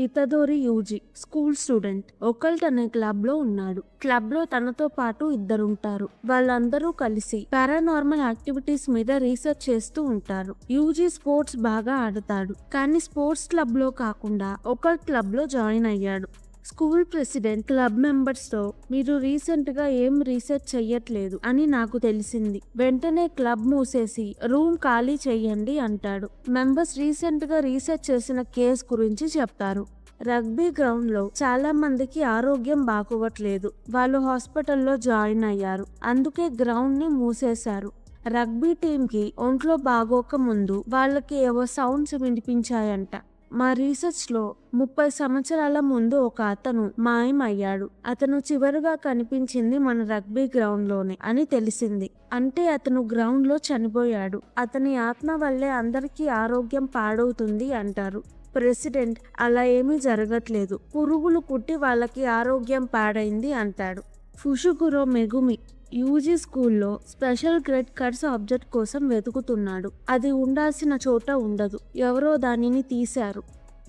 ఇతదోరి UG school student. ఒక్కల్ట్ అనే club లో ఉన్నాడు. క్లబ్ లో తనతో పాటు ఇద్దరుంటారు. వాళ్ళందరూ కలిసి పారానార్మల్ యాక్టివిటీస్ మీద రీసెర్చ్ చేస్తూ ఉంటారు. యూజీ స్పోర్ట్స్ బాగా ఆడతాడు, కానీ స్పోర్ట్స్ క్లబ్ లో కాకుండా ఒక్కల్ట్ క్లబ్ లో జాయిన్ అయ్యాడు. స్కూల్ ప్రెసిడెంట్ క్లబ్ మెంబర్స్ తో, మీరు రీసెంట్ గా ఏం రీసెర్చ్ చెయ్యట్లేదు అని నాకు తెలిసింది. వెంటనే క్లబ్ మూసేసి రూమ్ ఖాళీ చెయ్యండి అంటాడు. మెంబర్స్ రీసెంట్ గా రీసెర్చ్ చేసిన కేస్ గురించి చెప్తారు. రగ్బీ గ్రౌండ్ లో చాలా మందికి ఆరోగ్యం బాగోవట్లేదు. వాళ్ళు హాస్పిటల్లో జాయిన్ అయ్యారు. అందుకే గ్రౌండ్ ని మూసేశారు. రగ్బీ టీమ్ కి ఒంట్లో బాగోక ముందు వాళ్ళకి ఏవో సౌండ్స్ వినిపించాయంట. మా రీసెర్చ్ లో 30 సంవత్సరాల ముందు ఒక అతను మాయమయ్యాడు. అతను చివరిగా కనిపించింది మన రగ్బీ గ్రౌండ్ లోనే అని తెలిసింది. అంటే అతను గ్రౌండ్ లో చనిపోయాడు. అతని ఆత్మ వల్లే అందరికీ ఆరోగ్యం పాడవుతుంది అంటారు. ప్రెసిడెంట్, అలా ఏమీ జరగట్లేదు. పురుగులు కుట్టి వాళ్ళకి ఆరోగ్యం పాడైంది అంటాడు. ఫుషుగురో మెగుమి యూజీ స్కూల్లో స్పెషల్ గ్రేడ్ కర్స్ ఆబ్జెక్ట్ కోసం వెతుకుతున్నాడు. అది ఉండాల్సిన చోట ఉండదు. ఎవరో దానిని తీశారు.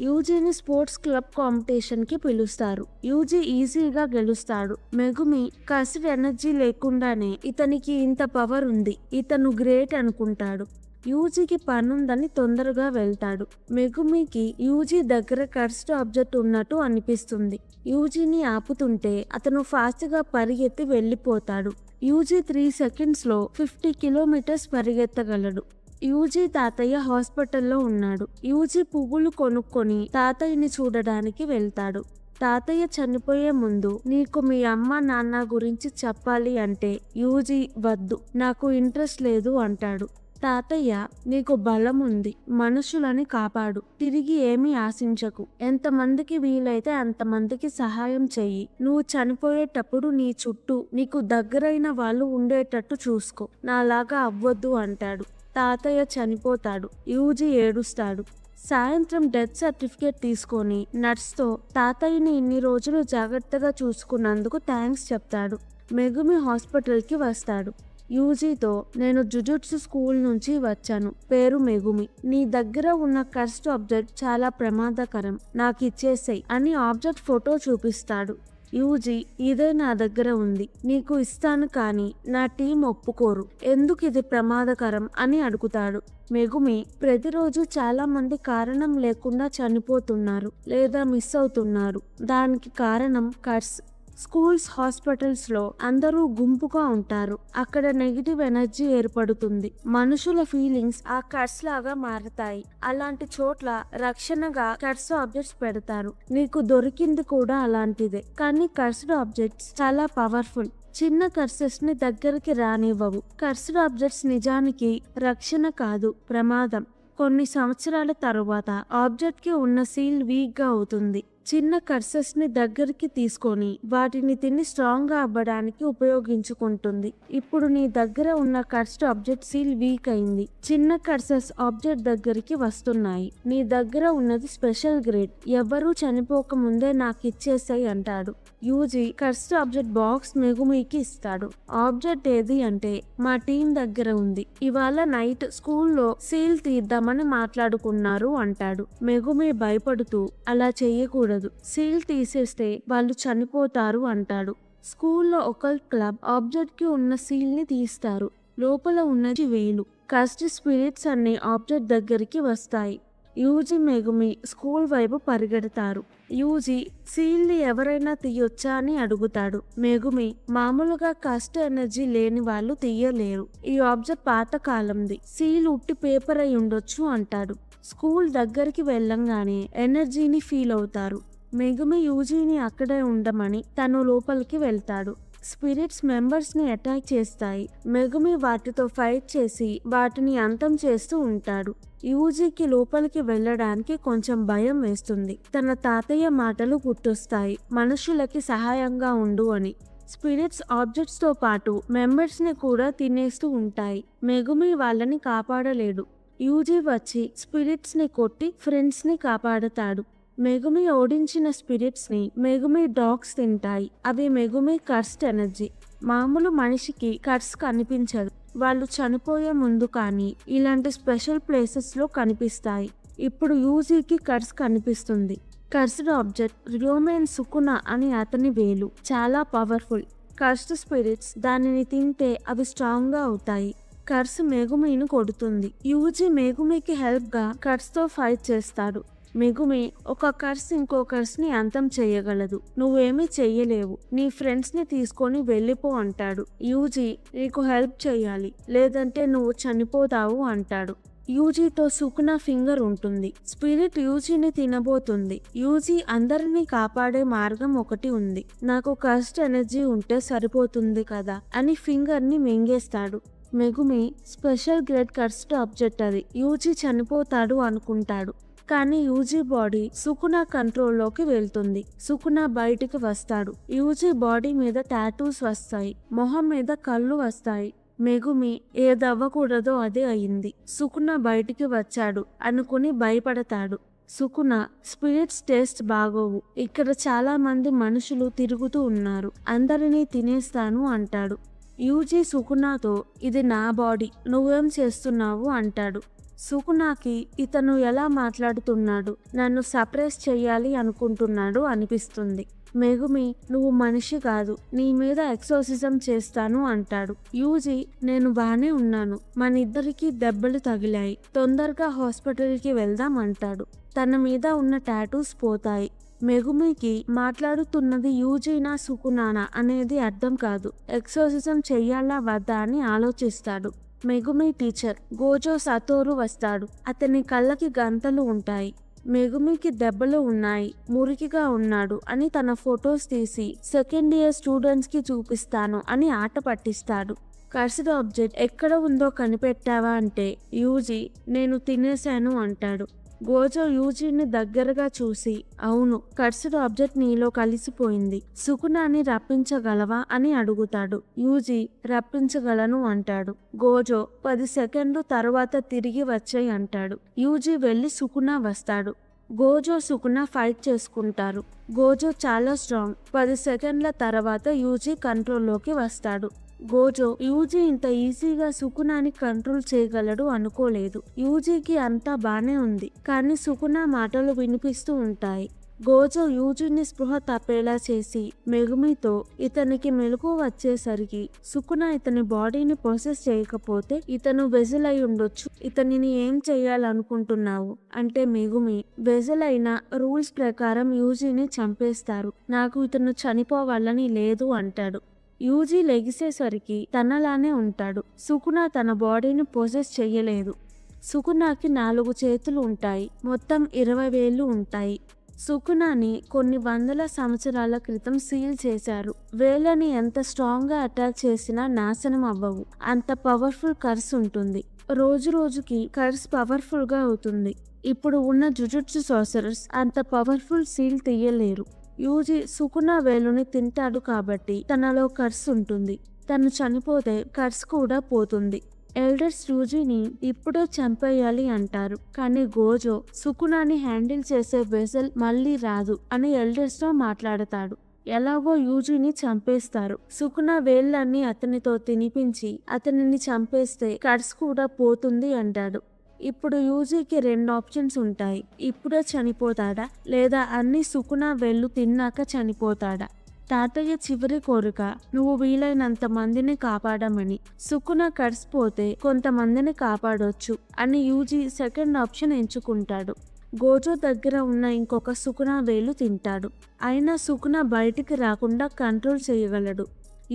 యూజీని స్పోర్ట్స్ క్లబ్ కాంపిటీషన్ కి పిలుస్తారు. యూజీ ఈజీగా గెలుస్తాడు. మెగుమి కర్స్డ్ ఎనర్జీ లేకుండానే ఇతనికి ఇంత పవర్ ఉంది, ఇతను గ్రేట్ అనుకుంటాడు. యూజీకి పనుందని తొందరగా వెళ్తాడు. మెగుమికి యూజీ దగ్గర కర్స్డ్ ఆబ్జెక్ట్ ఉన్నట్టు అనిపిస్తుంది. యూజీని ఆపుతుంటే అతను ఫాస్ట్ గా పరిగెత్తి వెళ్ళిపోతాడు. యూజీ 3 సెకండ్స్ లో 50 కిలోమీటర్స్ పరిగెత్తగలడు. యూజీ తాతయ్య హాస్పిటల్లో ఉన్నాడు. యూజీ పువ్వులు కొనుక్కొని తాతయ్యని చూడడానికి వెళ్తాడు. తాతయ్య చనిపోయే ముందు, నీకు మీ అమ్మ నాన్న గురించి చెప్పాలి అంటే యూజీ వద్దు, నాకు ఇంట్రెస్ట్ లేదు అంటాడు. తాతయ్య, నీకు బలం ఉంది, మనుషులని కాపాడు, తిరిగి ఏమీ ఆశించకు, ఎంతమందికి వీలైతే అంతమందికి సహాయం చెయ్యి, నువ్వు చనిపోయేటప్పుడు నీ చుట్టూ నీకు దగ్గరైన వాళ్ళు ఉండేటట్టు చూసుకో, నాలాగా అవ్వద్దు అంటాడు. తాతయ్య చనిపోతాడు. యూజీ ఏడుస్తాడు. సాయంత్రం డెత్ సర్టిఫికేట్ తీసుకొని నర్స్తో తాతయ్యని ఇన్ని రోజులు జాగ్రత్తగా చూసుకున్నందుకు థ్యాంక్స్ చెప్తాడు. మెగుమి హాస్పిటల్కి వస్తాడు. యూజీతో, నేను జుజుట్సు స్కూల్ నుంచి వచ్చాను, పేరు మెగుమి. నీ దగ్గర ఉన్న కర్స్డ్ ఆబ్జెక్ట్ చాలా ప్రమాదకరం, నాకు ఇచ్చేసేయ్ అని ఆబ్జెక్ట్ ఫోటో చూపిస్తాడు. యూజీ, ఇదే నా దగ్గర ఉంది, నీకు ఇస్తాను, కానీ నా టీం ఒప్పుకోరు, ఎందుకు ఇది ప్రమాదకరం అని అడుగుతాడు. మెగుమి, ప్రతిరోజు చాలా మంది కారణం లేకుండా చనిపోతున్నారు లేదా మిస్ అవుతున్నారు. దానికి కారణం కర్స్. స్కూల్స్, హాస్పిటల్స్ లో అందరూ గుంపుగా ఉంటారు. అక్కడ నెగిటివ్ ఎనర్జీ ఏర్పడుతుంది. మనుషుల ఫీలింగ్స్ ఆ కర్స్ లాగా మారతాయి. అలాంటి చోట్ల రక్షణగా కర్స్ ఆబ్జెక్ట్స్ పెడతారు. నీకు దొరికింది కూడా అలాంటిదే, కానీ కర్స్డ్ ఆబ్జెక్ట్స్ చాలా పవర్ఫుల్. చిన్న కర్సెస్ ని దగ్గరికి రానివ్వవు. కర్స్డ్ ఆబ్జెక్ట్స్ నిజానికి రక్షణ కాదు, ప్రమాదం. కొన్ని సంవత్సరాల తరువాత ఆబ్జెక్ట్ కి ఉన్న సీల్ వీక్ గా అవుతుంది. చిన్న కర్సెస్ ని దగ్గరికి తీసుకొని వాటిని తిని స్ట్రాంగ్ గా అవ్వడానికి ఉపయోగించుకుంటుంది. ఇప్పుడు నీ దగ్గర ఉన్న కర్స్డ్ ఆబ్జెక్ట్ సీల్ వీక్ అయింది. చిన్న కర్సెస్ ఆబ్జెక్ట్ దగ్గరికి వస్తున్నాయి. నీ దగ్గర ఉన్నది స్పెషల్ గ్రేడ్, ఎవరూ చనిపోక ముందే నాకు ఇచ్చేసాయి అంటాడు. యూజీ కర్స్డ్ ఆబ్జెక్ట్ బాక్స్ మెగుమికి ఇస్తాడు. ఆబ్జెక్ట్ ఏది అంటే, మా టీం దగ్గర ఉంది, ఇవాళ నైట్ స్కూల్లో సీల్ తీద్దామని మాట్లాడుకున్నారు అంటాడు. మెగుమి భయపడుతూ, అలా చెయ్యకూడదు, సీల్ తీసేస్తే వాళ్ళు చనిపోతారు అంటాడు. స్కూల్లో ఒక్కల్ట్ క్లబ్ ఆబ్జెక్ట్ కి ఉన్న సీల్ ని తీస్తారు. లోపల ఉన్నది వేలు. కర్స్డ్ స్పిరిట్స్ అనే ఆబ్జెక్ట్ దగ్గరికి వస్తాయి. యూజీ, మెగుమి స్కూల్ వైపు పరిగెడతారు. యూజీ, సీల్ ని ఎవరైనా తీయొచ్చా అని అడుగుతాడు. మెగుమి, మామూలుగా కర్స్డ్ ఎనర్జీ లేని వాళ్ళు తీయలేరు, ఈ ఆబ్జెక్ట్ పాత కాలంది, సీల్ ఉట్టి పేపర్ అయి ఉండొచ్చు అంటాడు. స్కూల్ దగ్గరికి వెళ్ళంగానే ఎనర్జీని ఫీల్ అవుతారు. మెగుమి యూజీని అక్కడే ఉండమని తను లోపలికి వెళ్తాడు. స్పిరిట్స్ మెంబర్స్ ని అటాక్ చేస్తాయి. మెగుమి వాటితో ఫైట్ చేసి వాటిని అంతం చేస్తూ ఉంటాడు. యూజీకి లోపలికి వెళ్ళడానికి కొంచెం భయం వేస్తుంది. తన తాతయ్య మాటలు గుర్తొస్తాయి, మనుషులకి సహాయంగా ఉండు అని. స్పిరిట్స్ ఆబ్జెక్ట్స్ తో పాటు మెంబర్స్ ని కూడా తినేస్తూ ఉంటాయి. మెగుమి వాళ్ళని కాపాడలేడు. యూజీ వచ్చి స్పిరిట్స్ ని కొట్టి ఫ్రెండ్స్ ని కాపాడతాడు. మెగుమి ఓడించిన స్పిరిట్స్ ని మెగుమి డాగ్స్ తింటాయి. అవి మెగుమి కర్స్డ్ ఎనర్జీ. మామూలు మనిషికి కర్స్ కనిపించదు, వాళ్ళు చనిపోయే ముందు కానీ ఇలాంటి స్పెషల్ ప్లేసెస్ లో కనిపిస్తాయి. ఇప్పుడు యూజీకి కర్స్ కనిపిస్తుంది. కర్స్డ్ ఆబ్జెక్ట్ ర్యోమెన్ సుకున అని అతని వేలు చాలా పవర్ఫుల్. కర్స్డ్ స్పిరిట్స్ దానిని తింటే అవి స్ట్రాంగ్ గా అవుతాయి. కర్స్ మెగుమిని కొడుతుంది. యూజీ మెగుమికి హెల్ప్ గా కర్స్ తో ఫైట్ చేస్తాడు. మెగుమి ఒక కర్స్ ఇంకో కర్స్ ని అంతం చేయగలదు. నువ్వేమీ చెయ్యలేవు, నీ ఫ్రెండ్స్ ని తీసుకొని వెళ్ళిపో అంటాడు. యూజీ నీకు హెల్ప్ చెయ్యాలి, లేదంటే నువ్వు చనిపోతావు అంటాడు. యూజీతో సుకున ఫింగర్ ఉంటుంది. స్పిరిట్ యూజీని తినబోతుంది. యూజీ అందరినీ కాపాడే మార్గం ఒకటి ఉంది, నాకు కర్స్ట్ ఎనర్జీ ఉంటే సరిపోతుంది కదా అని ఫింగర్ ని మింగేస్తాడు. Megumi special grade cursed object అది. యూజీ చనిపోతాడు అనుకుంటాడు, కానీ యూజీ బాడీ సుకున కంట్రోల్లోకి వెళ్తుంది. సుకున బయటికి వస్తాడు. యూజీ బాడీ మీద టాటూస్ వస్తాయి, మొహం మీద కళ్ళు వస్తాయి. మెగుమి ఏదవ్వకూడదో అదే అయింది. సుకున బయటికి వచ్చాడు అనుకుని భయపడతాడు. సుకున స్పిరిట్స్ టేస్ట్ బాగోవు, ఇక్కడ చాలా మంది మనుషులు తిరుగుతూ ఉన్నారు, అందరినీ తినేస్తాను అంటాడు. యూజీ సుకునాతో ఇది నా బాడీ, నువ్వేం చేస్తున్నావు అంటాడు. సుకునాకి ఇతను ఎలా మాట్లాడుతున్నాడు, నన్ను సప్రెస్ చెయ్యాలి అనుకుంటున్నాడు అనిపిస్తుంది. మెగుమి నువ్వు మనిషి కాదు, నీ మీద ఎక్సోసిజం చేస్తాను అంటాడు. యూజీ నేను బానే ఉన్నాను, మనిద్దరికి దెబ్బలు తగిలాయి, తొందరగా హాస్పిటల్కి వెళ్దాం అంటాడు. తన మీద ఉన్న టాటూస్ పోతాయి. మెగుమికి మాట్లాడుతున్నది యూజీనా సుకునానా అనేది అర్థం కాదు. ఎక్సోసిజం చెయ్యాలా వద్దా అని ఆలోచిస్తాడు. మెగుమి టీచర్ గోజో సతోరు వస్తాడు. అతని కళ్ళకి గంతలు ఉంటాయి. మెగుమికి దెబ్బలు ఉన్నాయి, మురికిగా ఉన్నాడు అని తన ఫొటోస్ తీసి సెకండ్ ఇయర్ స్టూడెంట్స్ కి చూపిస్తాను అని ఆట పట్టిస్తాడు. కర్స్డ్ ఆబ్జెక్ట్ ఎక్కడ ఉందో కనిపెట్టావా అంటే యూజీ నేను తినేశాను అంటాడు. గోజో యూజీని దగ్గరగా చూసి అవును, కర్స్డ్ ఆబ్జెక్ట్ నీలో కలిసిపోయింది, సుకునాని రప్పించగలవా అని అడుగుతాడు. యూజీ రప్పించగలను అంటాడు. గోజో 10 సెకండ్లు తర్వాత తిరిగి వచ్చాయి అంటాడు. యూజీ వెళ్లి సుకునా వస్తాడు. గోజో సుకున ఫైట్ చేసుకుంటారు. గోజో చాలా స్ట్రాంగ్. 10 సెకండ్ల తర్వాత యూజీ కంట్రోల్లోకి వస్తాడు. గోజో యూజీ ఇంత ఈజీగా సుకునాని కంట్రోల్ చేయగలడు అనుకోలేదు. యూజీకి అంతా బానే ఉంది, కానీ సుకున మాటలు వినిపిస్తూ ఉంటాయి. గోజో యూజీని స్పృహ తప్పేలా చేసి మెగుమితో ఇతనికి మెలకు వచ్చేసరికి సుకున ఇతని బాడీని ప్రాసెస్ చేయకపోతే ఇతను వెజల్ అయి ఉండొచ్చు, ఇతనిని ఏం చెయ్యాలనుకుంటున్నావు అంటే మెగుమి వెజల్ అయిన రూల్స్ ప్రకారం యూజీని చంపేస్తారు, నాకు ఇతను చనిపోవాలని లేదు అంటాడు. యూజీ లెగిసేసరికి తనలానే ఉంటాడు. సుకున తన బాడీని పొసెస్ చెయ్యలేదు. సుకునాకి 4 చేతులు ఉంటాయి, మొత్తం 20 వేళ్ళు ఉంటాయి. సుకునాని కొన్ని వందల సంవత్సరాల క్రితం సీల్ చేశారు. వేళ్ళని ఎంత స్ట్రాంగ్ గా అటాక్ చేసినా నాశనం అవ్వవు, అంత పవర్ఫుల్ కర్స్ ఉంటుంది. రోజు రోజుకి కర్స్ పవర్ఫుల్ గా అవుతుంది. ఇప్పుడు ఉన్న జుజుట్సు సార్సరర్స్ అంత పవర్ఫుల్ సీల్ తీయలేరు. యూజీ సుకున వేలుని తింటాడు కాబట్టి తనలో కర్స్ ఉంటుంది. తను చనిపోతే కర్స్ కూడా పోతుంది. ఎల్డర్స్ యూజీని ఇప్పుడే చంపేయాలి అంటారు, కానీ గోజో సుకునాని హ్యాండిల్ చేసే వెసల్ మళ్ళీ రాదు అని ఎల్డర్స్ తో మాట్లాడతాడు. ఎలాగో యూజీని చంపేస్తారు. సుకున వేళ్ళన్ని అతనితో తినిపించి అతనిని చంపేస్తే కర్స్ కూడా పోతుంది అంటాడు. ఇప్పుడు యూజీకి 2 ఆప్షన్స్ ఉంటాయి, ఇప్పుడే చనిపోతాడా లేదా అన్ని సుకున వేళ్ళు తిన్నాక చనిపోతాడా. తాతయ్య చివరి కోరిక నువ్వు వీలైనంత మందిని కాపాడమని. సుకున కర్స్ పోతే కొంతమందిని కాపాడొచ్చు అని యూజీ సెకండ్ ఆప్షన్ ఎంచుకుంటాడు. గోజో దగ్గర ఉన్న ఇంకొక సుకున వేలు తింటాడు. అయినా సుకున బయటికి రాకుండా కంట్రోల్ చేయగలడు.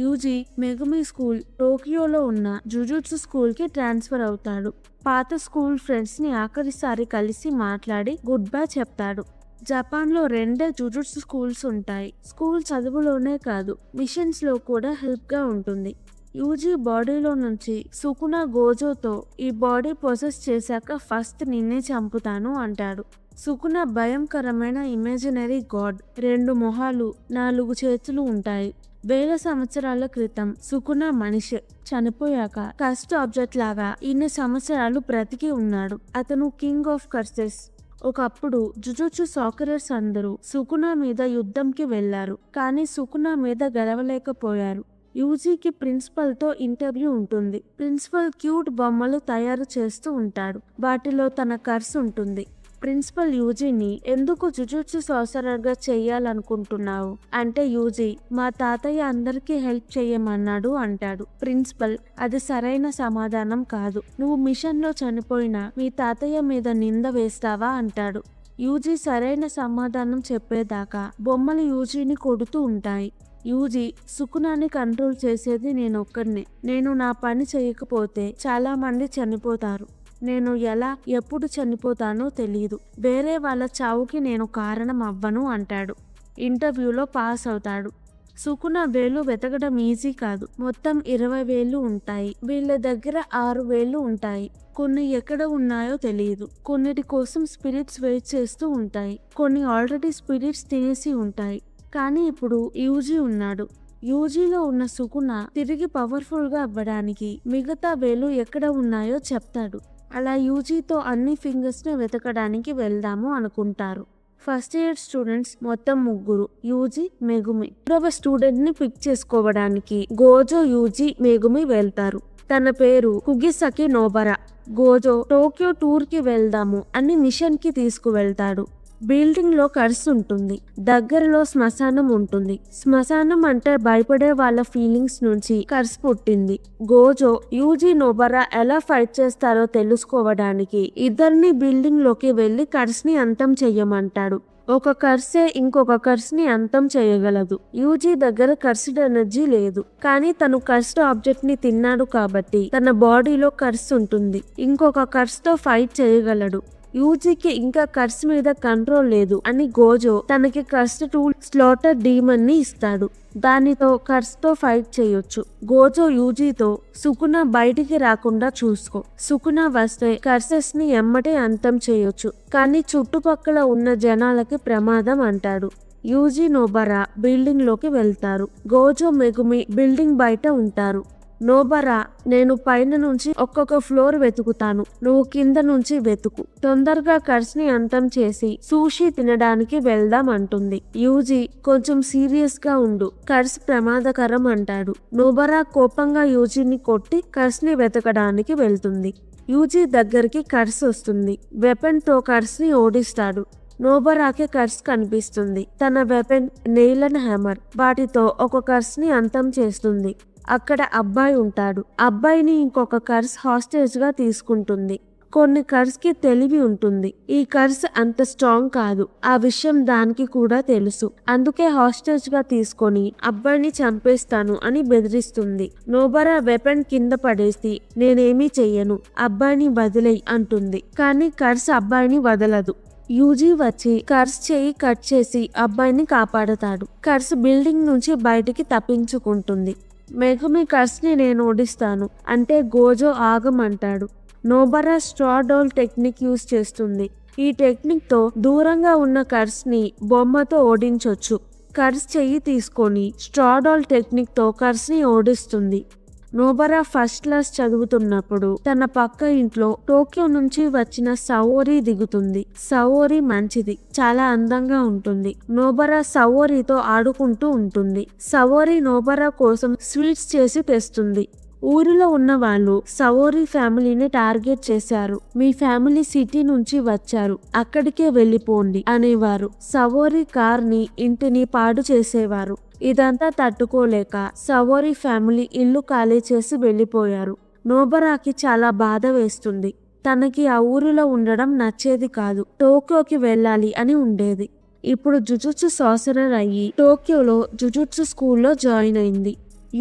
యూజీ మెగుమి స్కూల్ టోకియోలో ఉన్న జుజుట్సు స్కూల్ కి ట్రాన్స్ఫర్ అవుతాడు. పాత స్కూల్ ఫ్రెండ్స్ ని ఆఖరిసారి కలిసి మాట్లాడి గుడ్ బై చెప్తాడు. జపాన్ లో 2 జుజుట్సు స్కూల్స్ ఉంటాయి. స్కూల్ చదువులోనే కాదు, మిషన్స్ లో కూడా హెల్ప్ గా ఉంటుంది. యూజీ బాడీలో నుంచి సుకున గోజోతో ఈ బాడీ ప్రొసెస్ చేశాక ఫస్ట్ నిన్నే చంపుతాను అంటాడు. సుకున భయంకరమైన ఇమాజినరీ గాడ్, 2 మొహాలు 4 చేతులు ఉంటాయి. వేల సంవత్సరాల క్రితం సుకున మనిషి చనిపోయాక కర్స్డ్ ఆబ్జెక్ట్ లాగా ఇన్ని సంవత్సరాలు బ్రతికి ఉన్నాడు. అతను కింగ్ ఆఫ్ కర్సెస్. ఒకప్పుడు జుజుట్సు సాకరర్స్ అందరూ సుకున మీద యుద్ధంకి వెళ్లారు, కానీ సుకున మీద గెలవలేకపోయారు. యూజీకి ప్రిన్సిపల్ తో ఇంటర్వ్యూ ఉంటుంది. ప్రిన్సిపల్ క్యూట్ బొమ్మలు తయారు చేస్తూ ఉంటాడు, వాటిలో తన కర్స్ ఉంటుంది. ప్రిన్సిపల్ యూజీని ఎందుకు జుజుట్సు సార్సరర్ గా చెయ్యాలనుకుంటున్నావు అంటే యూజీ మా తాతయ్య అందరికీ హెల్ప్ చెయ్యమన్నాడు అంటాడు. ప్రిన్సిపల్ అది సరైన సమాధానం కాదు. నువ్వు మిషన్ లో చనిపోయినా మీ తాతయ్య మీద నింద వేస్తావా అంటాడు. యూజీ సరైన సమాధానం చెప్పేదాకా బొమ్మలు యూజీని కొడుతూ ఉంటాయి. యూజీ సుకునాని కంట్రోల్ చేసేది నేనొక్కడినే. నేను నా పని చేయకపోతే చాలా మంది చనిపోతారు. నేను ఎలా ఎప్పుడు చనిపోతానో తెలీదు. వేరే వాళ్ళ చావుకి నేను కారణం అవ్వను అంటాడు. ఇంటర్వ్యూలో పాస్ అవుతాడు. సుకున వేలు వెతకడం ఈజీ కాదు. మొత్తం 20 వేలు ఉంటాయి. వీళ్ళ దగ్గర 6 వేలు ఉంటాయి. కొన్ని ఎక్కడ ఉన్నాయో తెలియదు. కొన్నిటి కోసం స్పిరిట్స్ వెయిట్ చేస్తూ ఉంటాయి. కొన్ని ఆల్రెడీ స్పిరిట్స్ తినేసి ఉంటాయి. కానీ ఇప్పుడు యూజీ ఉన్నాడు. యూజీలో ఉన్న సుకున తిరిగి పవర్ఫుల్ గా అవ్వడానికి మిగతా వేలు ఎక్కడ ఉన్నాయో చెప్తాడు. అలా యూజీతో అన్ని ఫింగర్స్ ని వెతకడానికి వెళ్దాము అనుకుంటారు. ఫస్ట్ ఇయర్ స్టూడెంట్స్ మొత్తం 3, యూజీ, మెగుమి. 3వ స్టూడెంట్ ని పిక్ చేసుకోవడానికి గోజో, యూజీ, మెగుమి వెళ్తారు. తన పేరు కుగిసకి నోబరా. గోజో టోక్యో టూర్ కి వెళ్దాము అని మిషన్ కి తీసుకువెళ్తాడు. బిల్డింగ్ లో కర్స్ ఉంటుంది. దగ్గరలో శ్మశానం ఉంటుంది. శ్మశానం అంటే భయపడే వాళ్ళ ఫీలింగ్స్ నుంచి కర్స్ పుట్టింది. గోజో యూజీ, నోబరా ఎలా ఫైట్ చేస్తారో తెలుసుకోవడానికి ఇద్దరిని బిల్డింగ్ లోకి వెళ్లి కర్స్ ని అంతం చెయ్యమంటాడు. ఒక కర్సే ఇంకొక కర్స్ ని అంతం చేయగలదు. యూజీ దగ్గర కర్స్డ్ ఎనర్జీ లేదు. కానీ తను కర్స్డ్ ఆబ్జెక్ట్ ని తిన్నాడు కాబట్టి తన బాడీలో కర్స్ ఉంటుంది. ఇంకొక కర్స్ తో ఫైట్ చేయగలడు. యూజీకి ఇంకా కర్స్ మీద కంట్రోల్ లేదు అని గోజో తనకి కర్స్ టూల్ స్లాటర్ డీమన్ ని ఇస్తాడు. దానితో కర్స్ తో ఫైట్ చేయొచ్చు. గోజో యూజీతో సుకున బయటికి రాకుండా చూసుకో. సుకున వస్తే కర్సెస్ ని ఎమ్మటే అంతం చేయొచ్చు. కానీ చుట్టుపక్కల ఉన్న జనాలకి ప్రమాదం అంటాడు. యూజీ, నోబరా బిల్డింగ్ లోకి వెళ్తారు. గోజో, మెగుమి బిల్డింగ్ బయట ఉంటారు. నోబరా నేను పైన నుంచి ఒక్కొక్క ఫ్లోర్ వెతుకుతాను. నువ్వు కింద నుంచి వెతుకు. తొందరగా కర్స్ ని అంతం చేసి సూషీ తినడానికి వెళ్దాం అంటుంది. యూజీ కొంచెం సీరియస్ గా ఉండు. కర్స్ ప్రమాదకరం అంటాడు. నోబరా కోపంగా యూజీని కొట్టి కర్స్ ని వెతకడానికి వెళ్తుంది. యూజీ దగ్గరికి కర్స్ వస్తుంది. వెపన్ తో కర్స్ ని ఓడిస్తాడు. నోబరాకి కర్స్ కనిపిస్తుంది. తన వెపన్ నెయిల్ అండ్ హ్యామర్. వాటితో ఒక కర్స్ ని అంతం చేస్తుంది. అక్కడ అబ్బాయి ఉంటాడు. అబ్బాయిని ఇంకొక కర్స్ హాస్టేజ్ గా తీసుకుంటుంది. కొన్ని కర్స్ కి తెలివి ఉంటుంది. ఈ కర్స్ అంత స్ట్రాంగ్ కాదు. ఆ విషయం దానికి కూడా తెలుసు. అందుకే హాస్టేజ్ గా తీసుకొని అబ్బాయిని చంపేస్తాను అని బెదిరిస్తుంది. నోబరా వెపన్ కింద పడేసి నేనేమీ చెయ్యను, అబ్బాయిని వదిలేయ్ అంటుంది. కానీ కర్స్ అబ్బాయిని వదలదు. యూజీ వచ్చి కర్స్ చేయి కట్ చేసి అబ్బాయిని కాపాడతాడు. కర్స్ బిల్డింగ్ నుంచి బయటికి తప్పించుకుంటుంది. మెగుమి కర్స్ ని నేను ఓడిస్తాను అంటే గోజో ఆగమంటాడు. నోబరా స్ట్రాడోల్ టెక్నిక్ యూజ్ చేస్తుంది. ఈ టెక్నిక్ తో దూరంగా ఉన్న కర్స్ ని బొమ్మతో ఓడించొచ్చు. కర్స్ చెయ్యి తీసుకొని స్ట్రాడోల్ టెక్నిక్ తో కర్స్ ని ఓడిస్తుంది. నోబరా ఫస్ట్ క్లాస్ చదువుతున్నప్పుడు తన పక్క ఇంట్లో టోక్యో నుంచి వచ్చిన సవోరి దిగుతుంది. సవోరి మంచిది, చాలా అందంగా ఉంటుంది. నోబరా సవోరితో ఆడుకుంటూ ఉంటుంది. సవోరి నోబరా కోసం స్వీట్స్ చేసి తెస్తుంది. ఊరిలో ఉన్న వాళ్ళు సవోరి ఫ్యామిలీని టార్గెట్ చేశారు. మీ ఫ్యామిలీ సిటీ నుంచి వచ్చారు, అక్కడికే వెళ్ళిపోండి అనేవారు. సవోరి కార్ ని ఇంటిని పాడు చేసేవారు. ఇదంతా తట్టుకోలేక సవోరి ఫ్యామిలీ ఇల్లు ఖాళీ చేసి వెళ్ళిపోయారు. నోబరాకి చాలా బాధ వేస్తుంది. తనకి ఆ ఊరిలో ఉండడం నచ్చేది కాదు. టోక్యోకి వెళ్ళాలి అని ఉండేది. ఇప్పుడు జుజుట్సు సార్సరర్ అయ్యి టోక్యోలో జుజుట్సు స్కూల్లో జాయిన్ అయింది.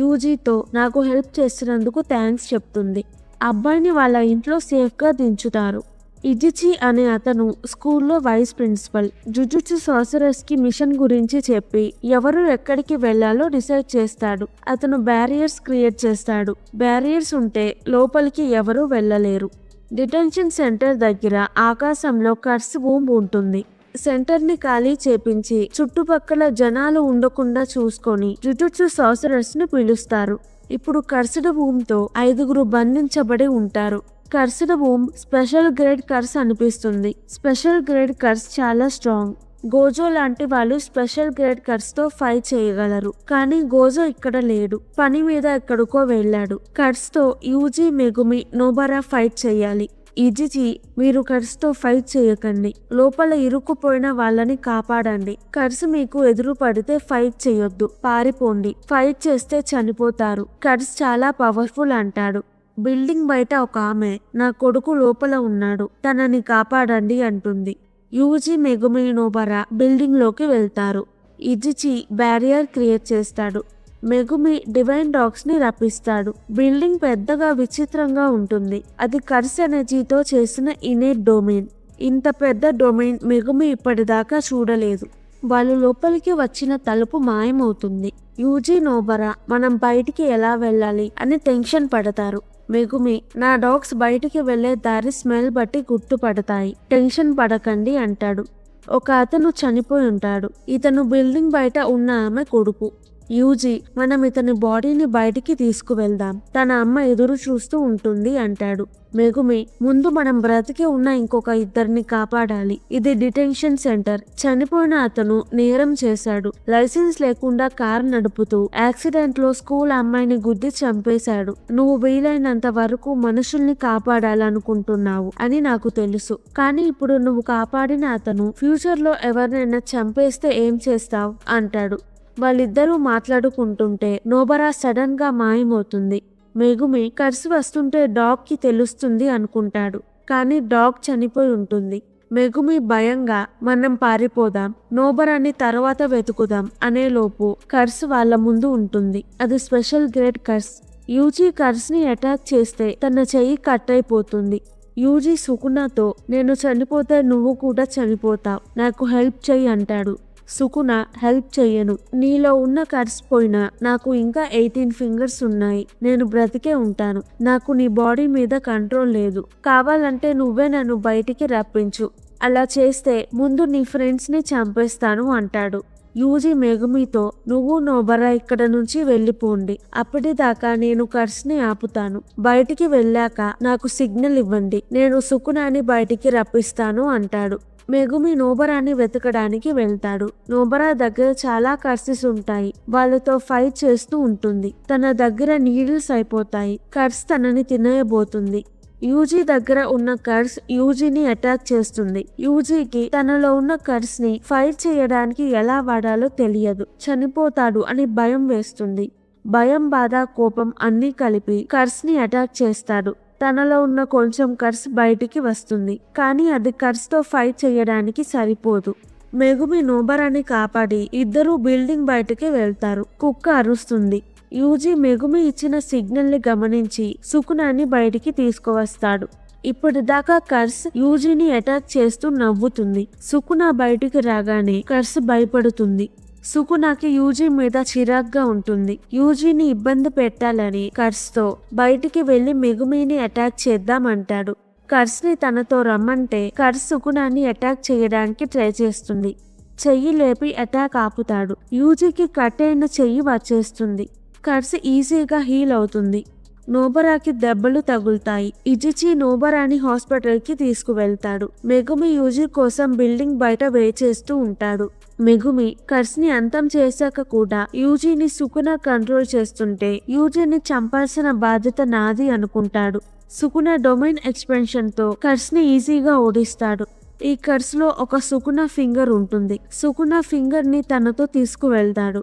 యూజీతో నాకు హెల్ప్ చేసినందుకు థ్యాంక్స్ చెప్తుంది. అబ్బాయిని వాళ్ళ ఇంట్లో సేఫ్ గా దించుతారు. ఇజిచి అనే అతను స్కూల్లో వైస్ ప్రిన్సిపల్. జుజుట్సు సార్సరర్స్ కి మిషన్ గురించి చెప్పి ఎవరు ఎక్కడికి వెళ్లాలో డిసైడ్ చేస్తాడు. అతను బ్యారియర్స్ క్రియేట్ చేస్తాడు. బ్యారియర్స్ ఉంటే లోపలికి ఎవరూ వెళ్ళలేరు. డిటెన్షన్ సెంటర్ దగ్గర ఆకాశంలో కర్స్ బూమ్ ఉంటుంది. సెంటర్ ని ఖాళీ చేపించి చుట్టుపక్కల జనాలు ఉండకుండా చూసుకొని జుజుట్సు సార్సరర్స్ ని పిలుస్తారు. ఇప్పుడు కర్స్డ్ బూమ్ తో 5 బంధించబడి ఉంటారు. Cursed boom special grade curse అనిపిస్తుంది. స్పెషల్ గ్రేడ్ కర్స్ చాలా స్ట్రాంగ్. గోజో లాంటి వాళ్ళు స్పెషల్ గ్రేడ్ కర్స్ తో ఫైట్ చేయగలరు. కానీ గోజో ఇక్కడ లేడు, పని మీద ఎక్కడికో వెళ్ళాడు. కర్స్ తో యూజీ, మెగుమి, నోబరా ఫైట్ చేయాలి. ఇజిచి, మీరు కర్స్తో ఫైట్ చేయకండి. లోపల ఇరుక్కుపోయిన వాళ్ళని కాపాడండి. కర్స్ మీకు ఎదురు పడితే ఫైట్ చేయొద్దు, పారిపోండి. ఫైట్ చేస్తే చనిపోతారు. కర్స్ చాలా పవర్ఫుల్ అంటాడు. బిల్డింగ్ బయట ఒక ఆమె, నా కొడుకు లోపల ఉన్నాడు, తనని కాపాడండి అంటుంది. యూజీ, మెగుమి, నోబరా బిల్డింగ్ లోకి వెళ్తారు. ఇజిచి బ్యారియర్ క్రియేట్ చేస్తాడు. మెగుమి డివైన్ డాగ్స్ ని రప్పిస్తాడు. బిల్డింగ్ పెద్దగా విచిత్రంగా ఉంటుంది. అది కర్స్ ఎనర్జీతో చేసిన ఇనేట్ డొమైన్. ఇంత పెద్ద డొమైన్ మెగుమి ఇప్పటిదాకా చూడలేదు. వాళ్ళు లోపలికి వచ్చిన తలుపు మాయమవుతుంది. యూజీ, నోబరా మనం బయటికి ఎలా వెళ్ళాలి అని టెన్షన్ పడతారు. మెగుమి, నా డాగ్స్ బయటికి వెళ్లే దారి స్మెల్ బట్టి గుర్తుపడతాయి, టెన్షన్ పడకండి అంటాడు. ఒక అతను చనిపోయి ఉంటాడు. ఇతను బిల్డింగ్ బయట ఉన్న ఆమె కొడుకు. యూజీ, మనం ఇతని బాడీని బయటికి తీసుకువెళ్దాం, తన అమ్మ ఎదురు చూస్తూ ఉంటుంది అంటాడు. మెగుమి, ముందు మనం బ్రతికి ఉన్న ఇంకొక ఇద్దరిని కాపాడాలి. ఇది డిటెన్షన్ సెంటర్. చనిపోయిన అతను నేరం చేశాడు. లైసెన్స్ లేకుండా కార్ నడుపుతూ యాక్సిడెంట్ లో స్కూల్ అమ్మాయిని గుద్ది చంపేశాడు. నువ్వు వీలైనంత వరకు మనుషుల్ని కాపాడాలనుకుంటున్నావు అని నాకు తెలుసు. కానీ ఇప్పుడు నువ్వు కాపాడిన అతను ఫ్యూచర్ లో ఎవరినైనా చంపేస్తే ఏం చేస్తావు అంటాడు. వాళ్ళిద్దరూ మాట్లాడుకుంటుంటే నోబరా సడన్ గా మాయమవుతుంది. మెగుమి, కర్స్ వస్తుంటే డాగ్ కి తెలుస్తుంది అనుకుంటాడు. కానీ డాగ్ చనిపోయి ఉంటుంది. మెగుమి భయంగా, మనం పారిపోదాం, నోబరాని తర్వాత వెతుకుదాం అనేలోపు కర్స్ వాళ్ళ ముందు ఉంటుంది. అది special grade curse. UG curse ని అటాక్ చేస్తే తన చెయ్యి కట్ అయిపోతుంది. యూజీ సుకునాతో, నేను చనిపోతే నువ్వు కూడా చనిపోతావు, నాకు హెల్ప్ చెయ్యి అంటాడు. సుకున, హెల్ప్ చెయ్యను. నీలో ఉన్న కర్స్ పోయినా నాకు ఇంకా 18 ఫింగర్స్ ఉన్నాయి. నేను బ్రతికే ఉంటాను. నాకు నీ బాడీ మీద కంట్రోల్ లేదు. కావాలంటే నువ్వే నన్ను బయటికి రప్పించు. అలా చేస్తే ముందు నీ ఫ్రెండ్స్ ని చంపేస్తాను అంటాడు. యూజీ మెగుమితో, నువ్వు నోబరా ఇక్కడ నుంచి వెళ్ళిపోండి. అప్పటిదాకా నేను కర్స్ ని ఆపుతాను. బయటికి వెళ్ళాక నాకు సిగ్నల్ ఇవ్వండి, నేను సుకునాని బయటికి రప్పిస్తాను అంటాడు. మెగుమి నోబరాని వెతకడానికి వెళ్తాడు. నోబరా దగ్గర చాలా కర్సెస్ ఉంటాయి. వాళ్ళతో ఫైట్ చేస్తూ ఉంటుంది. తన దగ్గర నీడిల్స్ అయిపోతాయి. కర్స్ తనని తినేయబోతుంది. యూజీ దగ్గర ఉన్న కర్స్ యూజీని అటాక్ చేస్తుంది. యూజీకి తనలో ఉన్న కర్స్ ని ఫైట్ చేయడానికి ఎలా వాడాలో తెలియదు. చనిపోతాడు అని భయం వేస్తుంది. భయం, బాధ, కోపం అన్నీ కలిపి కర్స్ ని అటాక్ చేస్తాడు. తనలో ఉన్న కొంచెం కర్స్ బయటికి వస్తుంది. కానీ అది కర్స్ తో ఫైట్ చేయడానికి సరిపోదు. మెగుమి నోబరాని కాపాడి ఇద్దరూ బిల్డింగ్ బయటికి వెళ్తారు. కుక్క అరుస్తుంది. యూజీ మెగుమి ఇచ్చిన సిగ్నల్ ని గమనించి సుకునాని బయటికి తీసుకువస్తాడు. ఇప్పటిదాకా కర్స్ యూజీని అటాక్ చేస్తూ నవ్వుతుంది. సుకునా బయటికి రాగానే కర్స్ భయపడుతుంది. సుకునాకి యూజీ మీద చిరాగ్గా ఉంటుంది. యూజీని ఇబ్బంది పెట్టాలని కర్స్ తో బయటికి వెళ్లి మెగుమిని అటాక్ చేద్దామంటాడు. కర్స్ ని తనతో రమ్మంటే కర్స్ సుకునాని అటాక్ చేయడానికి ట్రై చేస్తుంది. చెయ్యి లేపి అటాక్ ఆపుతాడు. యూజీకి కట్ అయిన చెయ్యి వచ్చేస్తుంది. కర్స్ ఈజీగా హీల్ అవుతుంది. నోబరాకి దెబ్బలు తగులుతాయి. ఇజిచి నోబరాని హాస్పిటల్ కి తీసుకువెళ్తాడు. మెగుమి యూజీ కోసం బిల్డింగ్ బయట వెయిట్ చేస్తూ ఉంటాడు. మెగుమి కర్స్ ని అంతం చేశాక కూడా యూజీని సుకున కంట్రోల్ చేస్తుంటే యూజీని చంపాల్సిన బాధ్యత నాది అనుకుంటాడు. సుకున డొమైన్ ఎక్స్పెన్షన్ తో కర్స్ ని ఈజీగా ఓడిస్తాడు. ఈ కర్స్ లో ఒక సుకున ఫింగర్ ఉంటుంది. సుకున ఫింగర్ ని తనతో తీసుకువెళ్తాడు.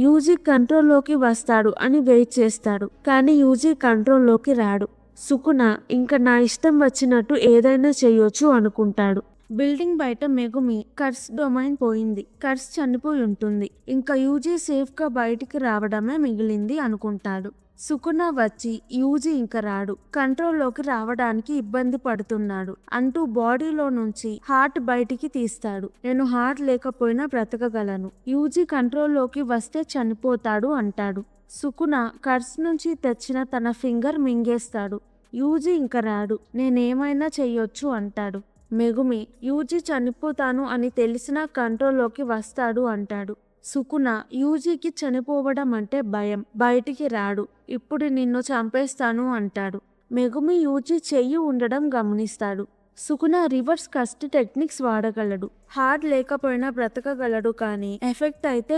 యూజీ కంట్రోల్లోకి వస్తాడు అని వెయిట్ చేస్తాడు. కానీ యూజీ కంట్రోల్లోకి రాడు. సుకున ఇంకా నా ఇష్టం వచ్చినట్టు ఏదైనా చేయొచ్చు అనుకుంటాడు. బిల్డింగ్ బయట మెగుమి, కర్స్ డొమైన్ పోయింది, కర్స్ చనిపోయి ఉంటుంది, ఇంకా యూజీ సేఫ్ గా బయటికి రావడమే మిగిలింది అనుకుంటాడు. సుకున వచ్చి యూజీ ఇంక రాడు, కంట్రోల్లోకి రావడానికి ఇబ్బంది పడుతున్నాడు అంటూ బాడీలో నుంచి హార్ట్ బయటికి తీస్తాడు. నేను హార్ట్ లేకపోయినా బ్రతకగలను, యూజీ కంట్రోల్లోకి వస్తే చనిపోతాడు అంటాడు. సుకున కర్స్ నుంచి తెచ్చిన తన ఫింగర్ మింగేస్తాడు. యూజీ ఇంక రాడు, నేనేమైనా చెయ్యొచ్చు అంటాడు. మెగుమి యూజీ చనిపోతాను అని తెలిసినా కంట్రోల్లోకి వస్తాడు అంటాడు. సుకున యూజీకి చనిపోవడం అంటే భయం, బయటికి రాడు, ఇప్పుడు నిన్ను చంపేస్తాను అంటాడు. మెగుమి యూజీ చెయ్యి ఉండడం గమనిస్తాడు. సుకున రివర్స్ కస్ట్ టెక్నిక్స్ వాడగలడు. హార్ట్ లేకపోయినా బ్రతకగలడు, కానీ ఎఫెక్ట్ అయితే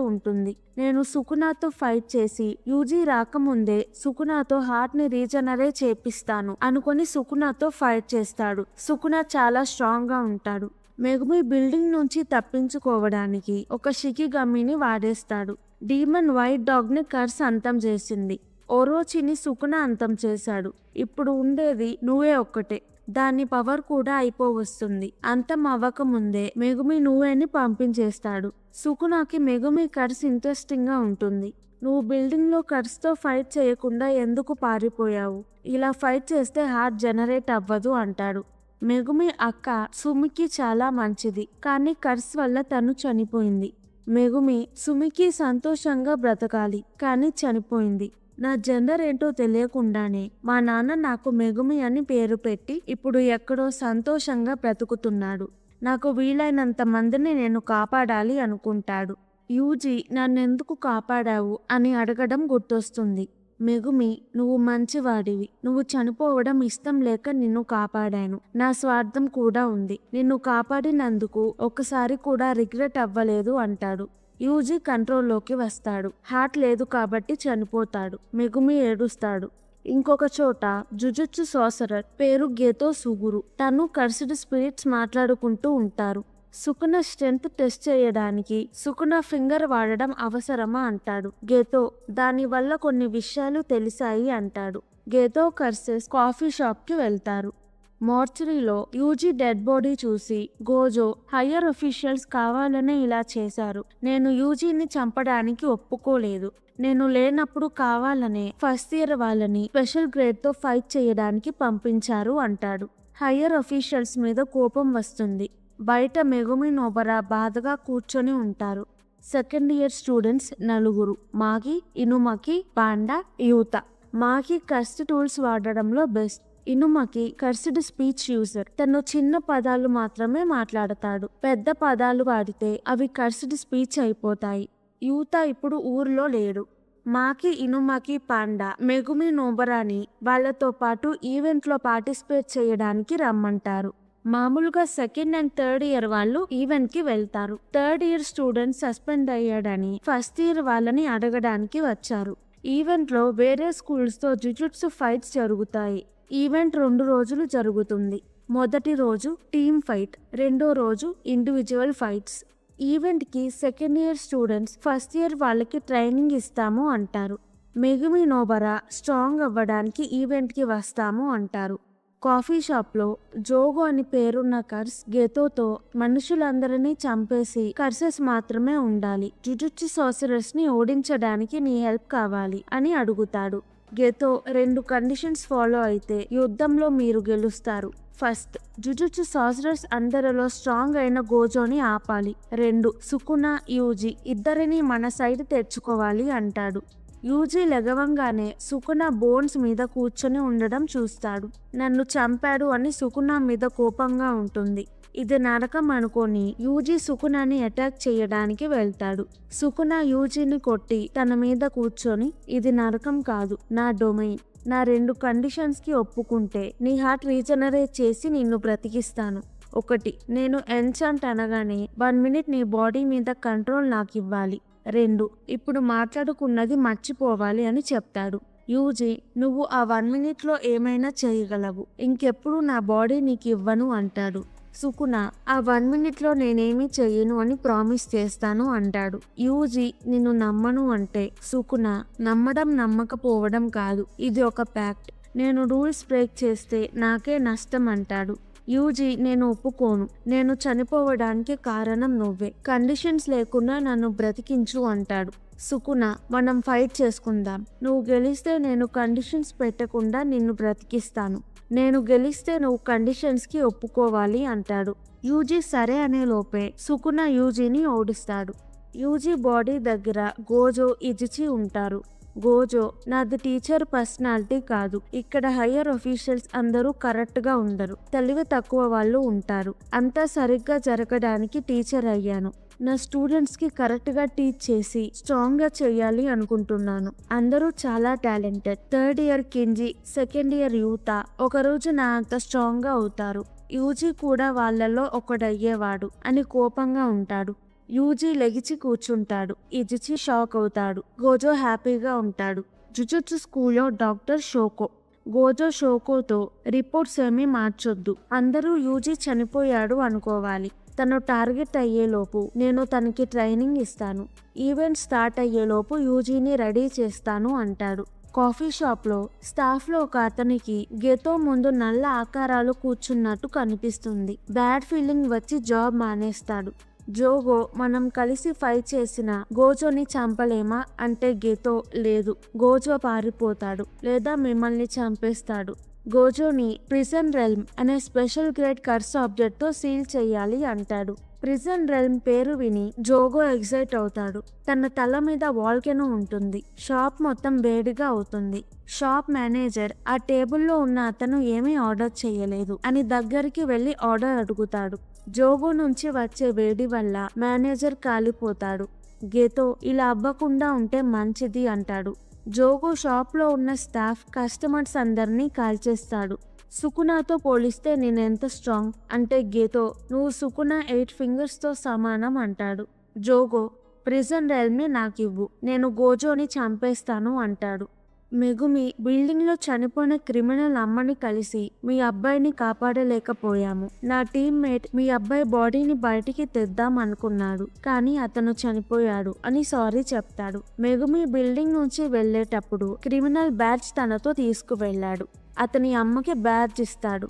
ఉంటుంది. నేను సుకునాతో ఫైట్ చేసి యూజీ రాకముందే సుకునాతో హార్ట్ ని రీజనరేట్ చేపిస్తాను అనుకొని సుకునాతో ఫైట్ చేస్తాడు. సుకున చాలా స్ట్రాంగ్ గా ఉంటాడు. మెగుమి బిల్డింగ్ నుంచి తప్పించుకోవడానికి ఒక షికిగమిని వాడేస్తాడు. డీమన్ వైట్ డాగ్ ని కర్స్ అంతం చేసింది. ఓరోచిని సుకున అంతం చేశాడు. ఇప్పుడు ఉండేది నువ్వే ఒక్కటే. దాని పవర్ కూడా అయిపోవస్తుంది. అంతం అవ్వకముందే మెగుమి నువ్వేని పంపించేస్తాడు. సుకునాకి మెగుమి కర్స్ ఇంట్రెస్టింగ్ గా ఉంటుంది. నువ్వు బిల్డింగ్ లో కర్స్ తో ఫైట్ చేయకుండా ఎందుకు పారిపోయావు? ఇలా ఫైట్ చేస్తే హార్ట్ జనరేట్ అవ్వదు అంటాడు. మెగుమి అక్క సుమికి చాలా మంచిది, కానీ కర్స్ వల్ల తను చనిపోయింది. మెగుమి సుమికి సంతోషంగా బ్రతకాలి, కానీ చనిపోయింది. నా జెండర్ ఏంటో తెలియకుండానే మా నాన్న నాకు మెగుమి అని పేరు పెట్టి ఇప్పుడు ఎక్కడో సంతోషంగా బ్రతుకుతున్నాడు. నాకు వీలైనంత మందిని నేను కాపాడాలి అనుకుంటాడు. యూజీ నన్నెందుకు కాపాడావు అని అడగడం గుర్తొస్తుంది. మెగుమి, నువ్వు మంచివాడివి. నువ్వు చనిపోవడం ఇష్టం లేక నిన్ను కాపాడాను. నా స్వార్థం కూడా ఉంది. నిన్ను కాపాడినందుకు ఒకసారి కూడా రిగ్రెట్ అవ్వలేదు అంటాడు. యూజీ కంట్రోల్లోకి వస్తాడు. హార్ట్ లేదు కాబట్టి చనిపోతాడు. మెగుమి ఏడుస్తాడు. ఇంకొక చోట జుజుత్సు సార్సరర్ పేరు గేతో సుగురు, తను కర్స్డ్ స్పిరిట్స్ మాట్లాడుకుంటూ ఉంటారు. సుకున స్ట్రెంత్ టెస్ట్ చేయడానికి సుకున ఫింగర్ వాడడం అవసరమా అంటాడు. గేతో దాని వల్ల కొన్ని విషయాలు తెలిసాయి అంటాడు. గేతో కర్సెస్ కాఫీ షాప్ కి వెళ్తారు. మార్చరీలో యూజీ డెడ్ బాడీ చూసి గోజో, హయ్యర్ అఫీషియల్స్ కావాలనే ఇలా చేశారు. నేను యూజీని చంపడానికి ఒప్పుకోలేదు. నేను లేనప్పుడు కావాలనే ఫస్ట్ ఇయర్ వాళ్ళని స్పెషల్ గ్రేడ్ తో ఫైట్ చేయడానికి పంపించారు అంటాడు. హయ్యర్ అఫీషియల్స్ మీద కోపం వస్తుంది. బయట మెగుమి నోబరా బాధగా కూర్చొని ఉంటారు. సెకండ్ ఇయర్ స్టూడెంట్స్ నలుగురు, Maki, Inumaki, Panda, Yuta. Maki cursed tools వాడడంలో best. Inumaki cursed speech user. తను చిన్న పదాలు మాత్రమే మాట్లాడతాడు. పెద్ద పదాలు వాడితే అవి కర్స్డ్ స్పీచ్ అయిపోతాయి. యూత ఇప్పుడు ఊర్లో లేడు. మాకి, ఇనుమకి, పాండా మెగుమి నోబరాని వాళ్ళతో పాటు ఈవెంట్ లో పార్టిసిపేట్ చేయడానికి రమ్మంటారు. మామూలుగా సెకండ్ అండ్ థర్డ్ ఇయర్ వాళ్ళు ఈవెంట్ కి వెళ్తారు. థర్డ్ ఇయర్ స్టూడెంట్ సస్పెండ్ అయ్యాడని ఫస్ట్ ఇయర్ వాళ్ళని అడగడానికి వచ్చారు. ఈవెంట్ లో వేరే స్కూల్స్ తో జుజుట్సు ఫైట్స్ జరుగుతాయి. ఈవెంట్ 2 రోజులు జరుగుతుంది. మొదటి రోజు టీమ్ ఫైట్, రెండో రోజు ఇండివిజువల్ ఫైట్స్. ఈవెంట్ కి second year students first year వాళ్ళకి ట్రైనింగ్ ఇస్తాము అంటారు. మెగుమి నోబరా స్ట్రాంగ్ అవ్వడానికి ఈవెంట్ కి వస్తాము అంటారు. కాఫీ షాప్లో జోగో అని పేరున్న కర్స్ గేతోతో మనుషులందరినీ చంపేసి కర్సెస్ మాత్రమే ఉండాలి. జుజుత్సు సార్సరర్స్ ని ఓడించడానికి నీ హెల్ప్ కావాలి అని అడుగుతాడు. గేతో 2 కండిషన్స్ ఫాలో అయితే యుద్ధంలో మీరు గెలుస్తారు. ఫస్ట్, జుజుత్సు సార్సరర్స్ అందరిలో స్ట్రాంగ్ అయిన గోజోని ఆపాలి. 2, సుకున, యూజీ ఇద్దరిని మన సైడ్ తెచ్చుకోవాలి అంటాడు. యూజీ లెగవంగానే సుకున బోన్స్ మీద కూర్చొని ఉండడం చూస్తాడు. నన్ను చంపాడు అని సుకున మీద కోపంగా ఉంటుంది. ఇది నరకం అనుకొని యూజీ సుకునాని అటాక్ చేయడానికి వెళ్తాడు. సుకున యూజీని కొట్టి తన మీద కూర్చొని, ఇది నరకం కాదు, నా డొమైన్. నా 2 కండిషన్స్ కి ఒప్పుకుంటే నీ హార్ట్ రీజనరేట్ చేసి నిన్ను బ్రతికిస్తాను. 1, నేను ఎన్చాంట్ అనగానే 1 మినిట్ నీ బాడీ మీద కంట్రోల్ నాకు ఇవ్వాలి. 2, ఇప్పుడు మాట్లాడుకున్నది మర్చిపోవాలి అని చెప్తాడు. యూజీ, నువ్వు ఆ 1 మినిట్లో ఏమైనా చేయగలవు. ఇంకెప్పుడు నా బాడీ నీకు ఇవ్వను అంటాడు. సుకున, ఆ 1 మినిట్లో నేనేమీ చెయ్యను అని ప్రామిస్ చేస్తాను అంటాడు. యూజీ, నిన్ను నమ్మను అంటే సుకున, నమ్మడం నమ్మకపోవడం కాదు, ఇది ఒక ప్యాక్ట్. నేను రూల్స్ బ్రేక్ చేస్తే నాకే నష్టం అంటాడు. యూజీ, నేను ఒప్పుకోను. నేను చనిపోవడానికి కారణం నువ్వే. కండిషన్స్ లేకుండా నన్ను బ్రతికించు అంటాడు. సుకున, మనం ఫైట్ చేసుకుందాం. నువ్వు గెలిస్తే నేను కండిషన్స్ పెట్టకుండా నిన్ను బ్రతికిస్తాను. నేను గెలిస్తే నువ్వు కండిషన్స్ కి ఒప్పుకోవాలి అంటాడు. యూజీ సరే అనే లోపే సుకున యూజీని ఓడిస్తాడు. యూజీ బాడీ దగ్గర గోజో, ఇజిచి ఉంటారు. గోజో, నాది టీచర్ పర్సనాలిటీ కాదు. ఇక్కడ హయ్యర్ అఫీషియల్స్ అందరూ కరెక్ట్ గా ఉండరు, తెలివి తక్కువ వాళ్ళు ఉంటారు. అంతా సరిగ్గా జరగడానికి టీచర్ అయ్యాను. నా స్టూడెంట్స్ కి కరెక్ట్ గా టీచ్ చేసి స్ట్రాంగ్ గా చెయ్యాలి అనుకుంటున్నాను. అందరూ చాలా talented. Third year Kinji, second year Yuta ఒకరోజు నా అంత స్ట్రాంగ్ గా అవుతారు. యూజీ కూడా వాళ్ళలో ఒకడయ్యేవాడు అని కోపంగా ఉంటాడు. యూజీ లెగిచి కూర్చుంటాడు. ఇజిచి షాక్ అవుతాడు. గోజో హ్యాపీగా ఉంటాడు. జుజుట్సు స్కూల్లో డాక్టర్ షోకో. గోజో షోకోతో రిపోర్ట్స్ ఏమీ మార్చొద్దు. అందరూ యూజీ చనిపోయాడు అనుకోవాలి. తను టార్గెట్ అయ్యేలోపు నేను తనకి ట్రైనింగ్ ఇస్తాను. ఈవెంట్ స్టార్ట్ అయ్యేలోపు యూజీని రెడీ చేస్తాను అంటాడు. కాఫీ షాప్లో స్టాఫ్లో ఒక అతనికి గెతో ముందు నల్ల ఆకారాలు కూర్చున్నట్టు కనిపిస్తుంది. బ్యాడ్ ఫీలింగ్ వచ్చి జాబ్ మానేస్తాడు. జోగో మనం కలిసి ఫైట్ చేసిన గోజోని చంపలేమా అంటే గెతో లేదు, గోజో పారిపోతాడు లేదా మిమ్మల్ని చంపేస్తాడు. గోజోని ప్రిజన్ రెల్మ్ అనే స్పెషల్ గ్రేడ్ కర్స్ ఆబ్జెక్ట్ తో సీల్ చేయాలి అంటాడు. ప్రిజన్ రెల్మ్ పేరు విని జోగో ఎగ్జైట్ అవుతాడు. తన తల మీద వాల్కెనో ఉంటుంది. షాప్ మొత్తం వేడిగా అవుతుంది. షాప్ మేనేజర్ ఆ టేబుల్లో ఉన్న అతను ఏమీ ఆర్డర్ చేయలేదు అని దగ్గరికి వెళ్లి ఆర్డర్ అడుగుతాడు. జోగో నుంచి వచ్చే వేడి వల్ల మేనేజర్ కాలిపోతాడు. గెతో ఇలా అవ్వకుండా ఉంటే మంచిది అంటాడు. జోగో షాప్లో ఉన్న స్టాఫ్ కస్టమర్స్ అందరినీ కాల్చేస్తాడు. సుకునాతో పోలిస్తే నేనెంత స్ట్రాంగ్ అంటే గెతో నువ్వు సుకునా 8 ఫింగర్స్తో సమానం అంటాడు. జోగో ప్రిజన్ రెల్మ్ని నాకివ్వు, నేను గోజోని చంపేస్తాను అంటాడు. మెగుమి బిల్డింగ్లో చనిపోయిన క్రిమినల్ అమ్మని కలిసి మీ అబ్బాయిని కాపాడలేకపోయాము. నా టీమ్మేట్ మీ అబ్బాయి బాడీని బయటికి తెద్దాం అనుకున్నాడు కానీ అతను చనిపోయాడు అని సారీ చెప్తాడు. మెగుమి బిల్డింగ్ నుంచి వెళ్లేటప్పుడు క్రిమినల్ బ్యాడ్జ్ తనతో తీసుకువెళ్లాడు. అతని అమ్మకి బ్యాడ్జ్ ఇస్తాడు.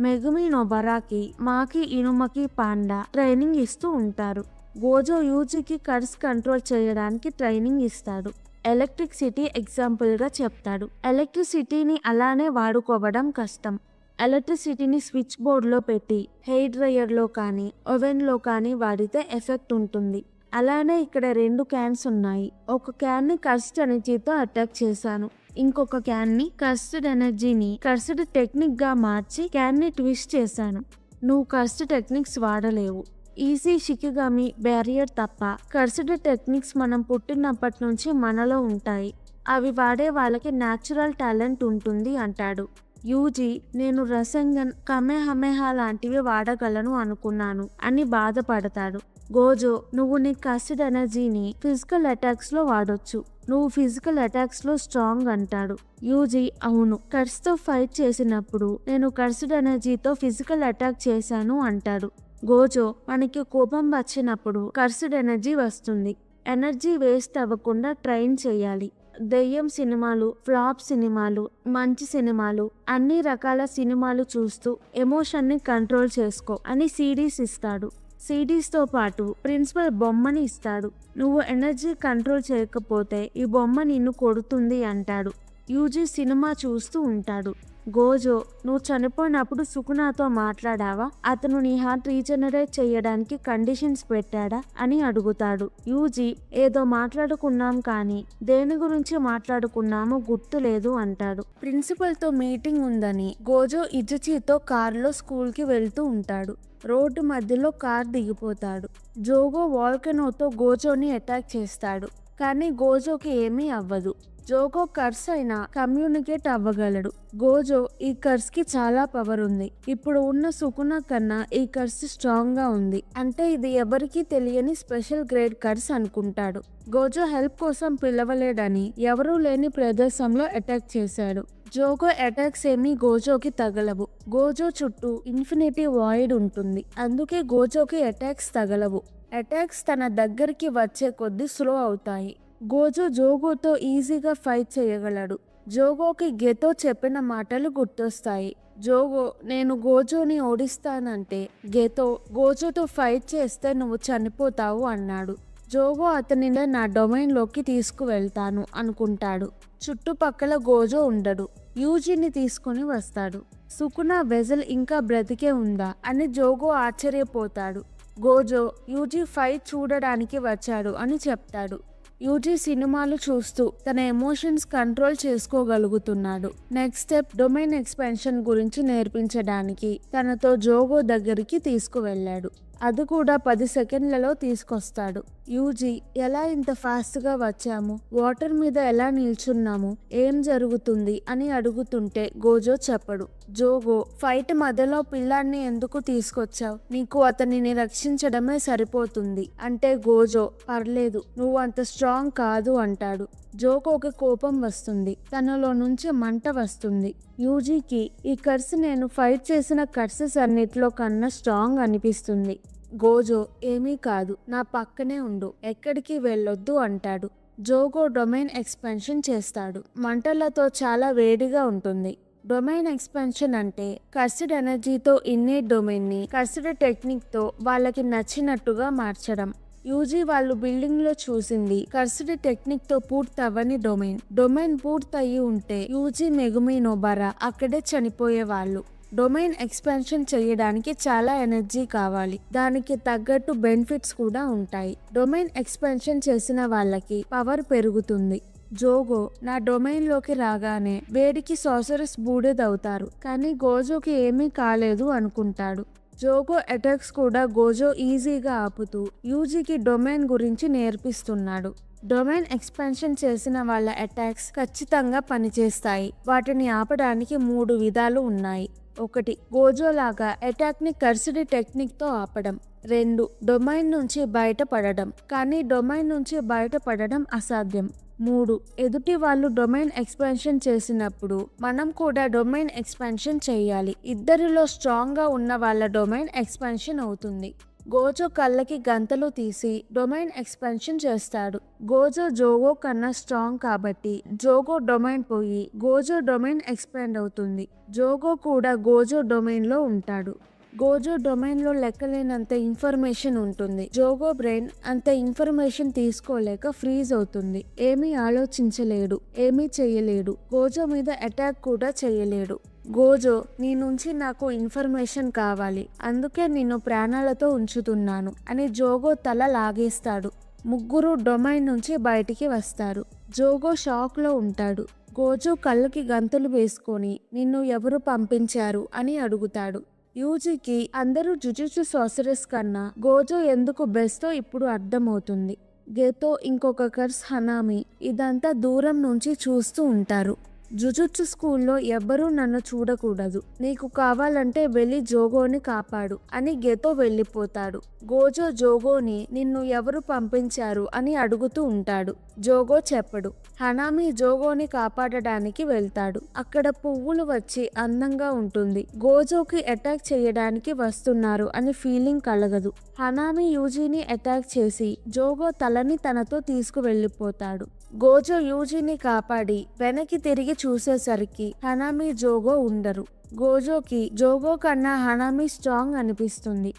మెగుమి నొబరాకి మాకి ఇనుమకి పాండా ట్రైనింగ్ ఇస్తూ ఉంటారు. గోజో యూజీకి కర్స్ కంట్రోల్ చేయడానికి ట్రైనింగ్ ఇస్తాడు. ఎలక్ట్రిసిటీ ఎగ్జాంపుల్గా చెప్తాడు. ఎలక్ట్రిసిటీని అలానే వాడుకోవడం కష్టం. ఎలక్ట్రిసిటీని స్విచ్ బోర్డ్లో పెట్టి హెయిర్ డ్రయర్లో కానీ ఓవెన్లో కానీ వాడితే ఎఫెక్ట్ ఉంటుంది. అలానే ఇక్కడ 2 క్యాన్స్ ఉన్నాయి. ఒక క్యాన్ని కర్స్డ్ ఎనర్జీతో అటాక్ చేశాను. ఇంకొక క్యాన్ని కర్స్డ్ ఎనర్జీని కర్స్డ్ టెక్నిక్గా మార్చి క్యాన్ని ట్విస్ట్ చేశాను. నువ్వు కర్స్డ్ టెక్నిక్స్ వాడలేవు. ఈజీ షికిగామి బ్యారియర్ తప్ప కర్స్డ్ టెక్నిక్స్ మనం పుట్టినప్పటి నుంచి మనలో ఉంటాయి. అవి వాడే వాళ్ళకి న్యాచురల్ టాలెంట్ ఉంటుంది అంటాడు. యూజీ నేను రసంగన్ కమెహమెహా లాంటివి వాడగలను అనుకున్నాను అని బాధపడతాడు. గోజో నువ్వు నీ కర్స్డ్ ఎనర్జీని ఫిజికల్ అటాక్స్ లో వాడొచ్చు, నువ్వు ఫిజికల్ అటాక్స్ లో స్ట్రాంగ్ అంటాడు. యూజీ అవును, కర్స్తో ఫైట్ చేసినప్పుడు నేను కర్స్డ్ ఎనర్జీతో ఫిజికల్ అటాక్ చేశాను అంటాడు. గోజో మనకి కోపం వచ్చినప్పుడు కర్స్డ్ ఎనర్జీ వస్తుంది. ఎనర్జీ వేస్ట్ అవ్వకుండా ట్రైన్ చేయాలి. దెయ్యం సినిమాలు, ఫ్లాప్ సినిమాలు, మంచి సినిమాలు, అన్ని రకాల సినిమాలు చూస్తూ ఎమోషన్ని కంట్రోల్ చేసుకో అని సీడీస్ ఇస్తాడు. సీడీస్తో పాటు ప్రిన్సిపల్ బొమ్మని ఇస్తాడు. నువ్వు ఎనర్జీ కంట్రోల్ చేయకపోతే ఈ బొమ్మ నిన్ను కొడుతుంది అంటాడు. యూజీ సినిమా చూస్తూ ఉంటాడు. గోజో నువ్వు చనిపోయినప్పుడు సుకునాతో మాట్లాడావా? అతను నీ హార్ట్ రీజనరేట్ చేయడానికి కండిషన్స్ పెట్టాడా అని అడుగుతాడు. యూజీ ఏదో మాట్లాడుకున్నాం కానీ దేని గురించి మాట్లాడుకున్నామో గుర్తులేదు అంటాడు. ప్రిన్సిపల్తో మీటింగ్ ఉందని గోజో ఇజుచితో కారులో స్కూల్కి వెళ్తూ ఉంటాడు. రోడ్డు మధ్యలో కార్ దిగిపోతాడు. జోగో వాల్కెనోతో గోజోని అటాక్ చేస్తాడు కానీ గోజోకి ఏమీ అవ్వదు. జోగో కర్స్ అయినా కమ్యూనికేట్ అవ్వగలడు. గోజో ఈ కర్స్ కి చాలా పవర్ ఉంది. ఇప్పుడు ఉన్న సుకునా కన్నా ఈ కర్స్ స్ట్రాంగ్ గా ఉంది అంటే ఇది ఎవరికీ తెలియని స్పెషల్ గ్రేడ్ కర్స్ అనుకుంటాడు. గోజో హెల్ప్ కోసం పిలవలేడని ఎవరూ లేని ప్రదేశంలో అటాక్ చేశాడు. జోగో అటాక్స్ ఏమీ గోజోకి తగలవు. గోజో చుట్టూ ఇన్ఫినిటీ వాయిడ్ ఉంటుంది, అందుకే గోజోకి అటాక్స్ తగలవు. అటాక్స్ తన దగ్గరికి వచ్చే కొద్దీ స్లో అవుతాయి. గోజో జోగోతో ఈజీగా ఫైట్ చేయగలడు. జోగోకి గెతో చెప్పిన మాటలు గుర్తొస్తాయి. జోగో నేను గోజోని ఓడిస్తానంటే గెతో గోజోతో ఫైట్ చేస్తే నువ్వు చనిపోతావు అన్నాడు. జోగో అతనిని నా డొమైన్లోకి తీసుకువెళ్తాను అనుకుంటాడు. చుట్టుపక్కల గోజో ఉండడు. యూజీని తీసుకుని వస్తాడు. సుకునా వెజల్ ఇంకా బ్రతికే ఉందా అని జోగో ఆశ్చర్యపోతాడు. గోజో యూజీ ఫైట్ చూడడానికి వచ్చాడు అని చెప్తాడు. యూజీ సినిమాలు చూస్తూ తన ఎమోషన్స్ కంట్రోల్ చేసుకోగలుగుతున్నాడు. నెక్స్ట్ స్టెప్ డొమైన్ ఎక్స్పాన్షన్ గురించి నేర్పించడానికి తనతో జోగో దగ్గరికి తీసుకువెళ్ళాడు. అది కూడా 10 సెకండ్లలో తీసుకొస్తాడు. యూజీ, ఎలా ఇంత ఫాస్ట్గా వచ్చాము, వాటర్ మీద ఎలా నిల్చున్నాము, ఏం జరుగుతుంది అని అడుగుతుంటే గోజో చెప్పడు. జోగో, ఫైట్ మధ్యలో పిల్లాన్ని ఎందుకు తీసుకొచ్చావు, నీకు అతనిని రక్షించడమే సరిపోతుంది అంటే గోజో, పర్లేదు, నువ్వు అంత స్ట్రాంగ్ కాదు అంటాడు. జోగోకి కోపం వస్తుంది, తనలో నుంచి మంట వస్తుంది. యూజీకి ఈ కర్స్ నేను ఫైట్ చేసిన కర్సెస్ అన్నిట్లో కన్నా స్ట్రాంగ్ అనిపిస్తుంది. గోజో, ఏమీ కాదు, నా పక్కనే ఉండు, ఎక్కడికి వెళ్ళొద్దు అంటాడు. జోగో డొమైన్ ఎక్స్పెన్షన్ చేస్తాడు. మంటలతో చాలా వేడిగా ఉంటుంది. డొమైన్ ఎక్స్పెన్షన్ అంటే కర్సిడ్ ఎనర్జీతో ఇన్నేట్ డొమైన్ని కర్సిడ్ టెక్నిక్తో వాళ్ళకి నచ్చినట్టుగా మార్చడం. యూజీ వాళ్ళు బిల్డింగ్ లో చూసింది కర్సిడ్ టెక్నిక్ తో పూర్తవని డొమైన్ పూర్తయి ఉంటే యూజీ, మెగుమి, నోబరా అక్కడే చనిపోయేవాళ్ళు. డొమైన్ ఎక్స్పాన్షన్ చేయడానికి చాలా ఎనర్జీ కావాలి, దానికి తగ్గట్టు బెనిఫిట్స్ కూడా ఉంటాయి. డొమైన్ ఎక్స్పాన్షన్ చేసిన వాళ్ళకి పవర్ పెరుగుతుంది. జోగో, నా డొమైన్ లోకి రాగానే వేడికి సాసరస్ బూడిదవుతారు, కానీ గోజోకి ఏమీ కాలేదు అనుకుంటాడు. జోగో అటాక్స్ కూడా గోజో ఈజీగా ఆపుతూ యూజీకి డొమైన్ గురించి నేర్పిస్తున్నాడు. డొమైన్ ఎక్స్పాన్షన్ చేసిన వాళ్ళ అటాక్స్ ఖచ్చితంగా పనిచేస్తాయి. వాటిని ఆపడానికి 3 విధాలు ఉన్నాయి. 1. గోజో లాగా అటాక్ ని కర్సిడ్ టెక్నిక్ తో ఆపడం. 2. డొమైన్ నుంచి బయటపడడం, కానీ డొమైన్ నుంచి బయటపడడం అసాధ్యం. 3. ఎదుటి వాళ్ళు డొమైన్ ఎక్స్పాన్షన్ చేసినప్పుడు మనం కూడా డొమైన్ ఎక్స్పాన్షన్ చేయాలి. ఇద్దరిలో స్ట్రాంగ్ గా ఉన్న వాళ్ళ డొమైన్ ఎక్స్పాన్షన్ అవుతుంది. గోజో కళ్ళకి గంతలు తీసి డొమైన్ ఎక్స్పాన్షన్ చేస్తాడు. గోజో జోగో కన్నా స్ట్రాంగ్ కాబట్టి జోగో డొమైన్ పోయి గోజో డొమైన్ ఎక్స్పాండ్ అవుతుంది. జోగో కూడా గోజో డొమైన్ లో ఉంటాడు. గోజో డొమైన్ లో లెక్కలేనంత ఇన్ఫర్మేషన్ ఉంటుంది. జోగో బ్రెయిన్ అంత ఇన్ఫర్మేషన్ తీసుకోలేక ఫ్రీజ్ అవుతుంది. ఏమీ ఆలోచించలేడు, ఏమీ చెయ్యలేడు, గోజో మీద అటాక్ కూడా చెయ్యలేడు. గోజో, నీ నుంచి నాకు ఇన్ఫర్మేషన్ కావాలి, అందుకే నిన్ను ప్రాణాలతో ఉంచుతున్నాను అని జోగో తల లాగేస్తాడు. ముగ్గురు డొమైన్ నుంచి బయటికి వస్తారు. జోగో షాక్ లో ఉంటాడు. గోజో కళ్ళకి గంతులు వేసుకొని నిన్ను ఎవరు పంపించారు అని అడుగుతాడు. యూజీకి అందరూ జుజుట్సు సార్సరర్స్ కన్నా గోజో ఎందుకు బెస్టో ఇప్పుడు అర్థమవుతుంది. గేతో, ఇంకొక కర్స్ హనామి ఇదంతా దూరం నుంచి చూస్తూ ఉంటారు. జుజుట్సు స్కూల్లో ఎవ్వరూ నన్ను చూడకూడదు, నీకు కావాలంటే వెళ్ళి జోగోని కాపాడు అని గేతో వెళ్ళిపోతాడు. గోజో జోగోని నిన్ను ఎవరు పంపించారు అని అడుగుతూ ఉంటాడు. జోగో చెప్పడు. హనామి జోగోని కాపాడడానికి వెళ్తాడు. అక్కడ పువ్వులు వచ్చి అందంగా ఉంటుంది. గోజోకి అటాక్ చేయడానికి వస్తున్నారు అని ఫీలింగ్ కలగదు. హనామి యూజీని అటాక్ చేసి జోగో తలని తనతో తీసుకువెళ్ళిపోతాడు. గోజో యూజీని కాపాడి వెనక్కి తిరిగి చూసేసరికి హనామి జోగో ఉండరు. గోజోకి జోగో కన్నా హనామి స్ట్రాంగ్ అనిపిస్తుంది.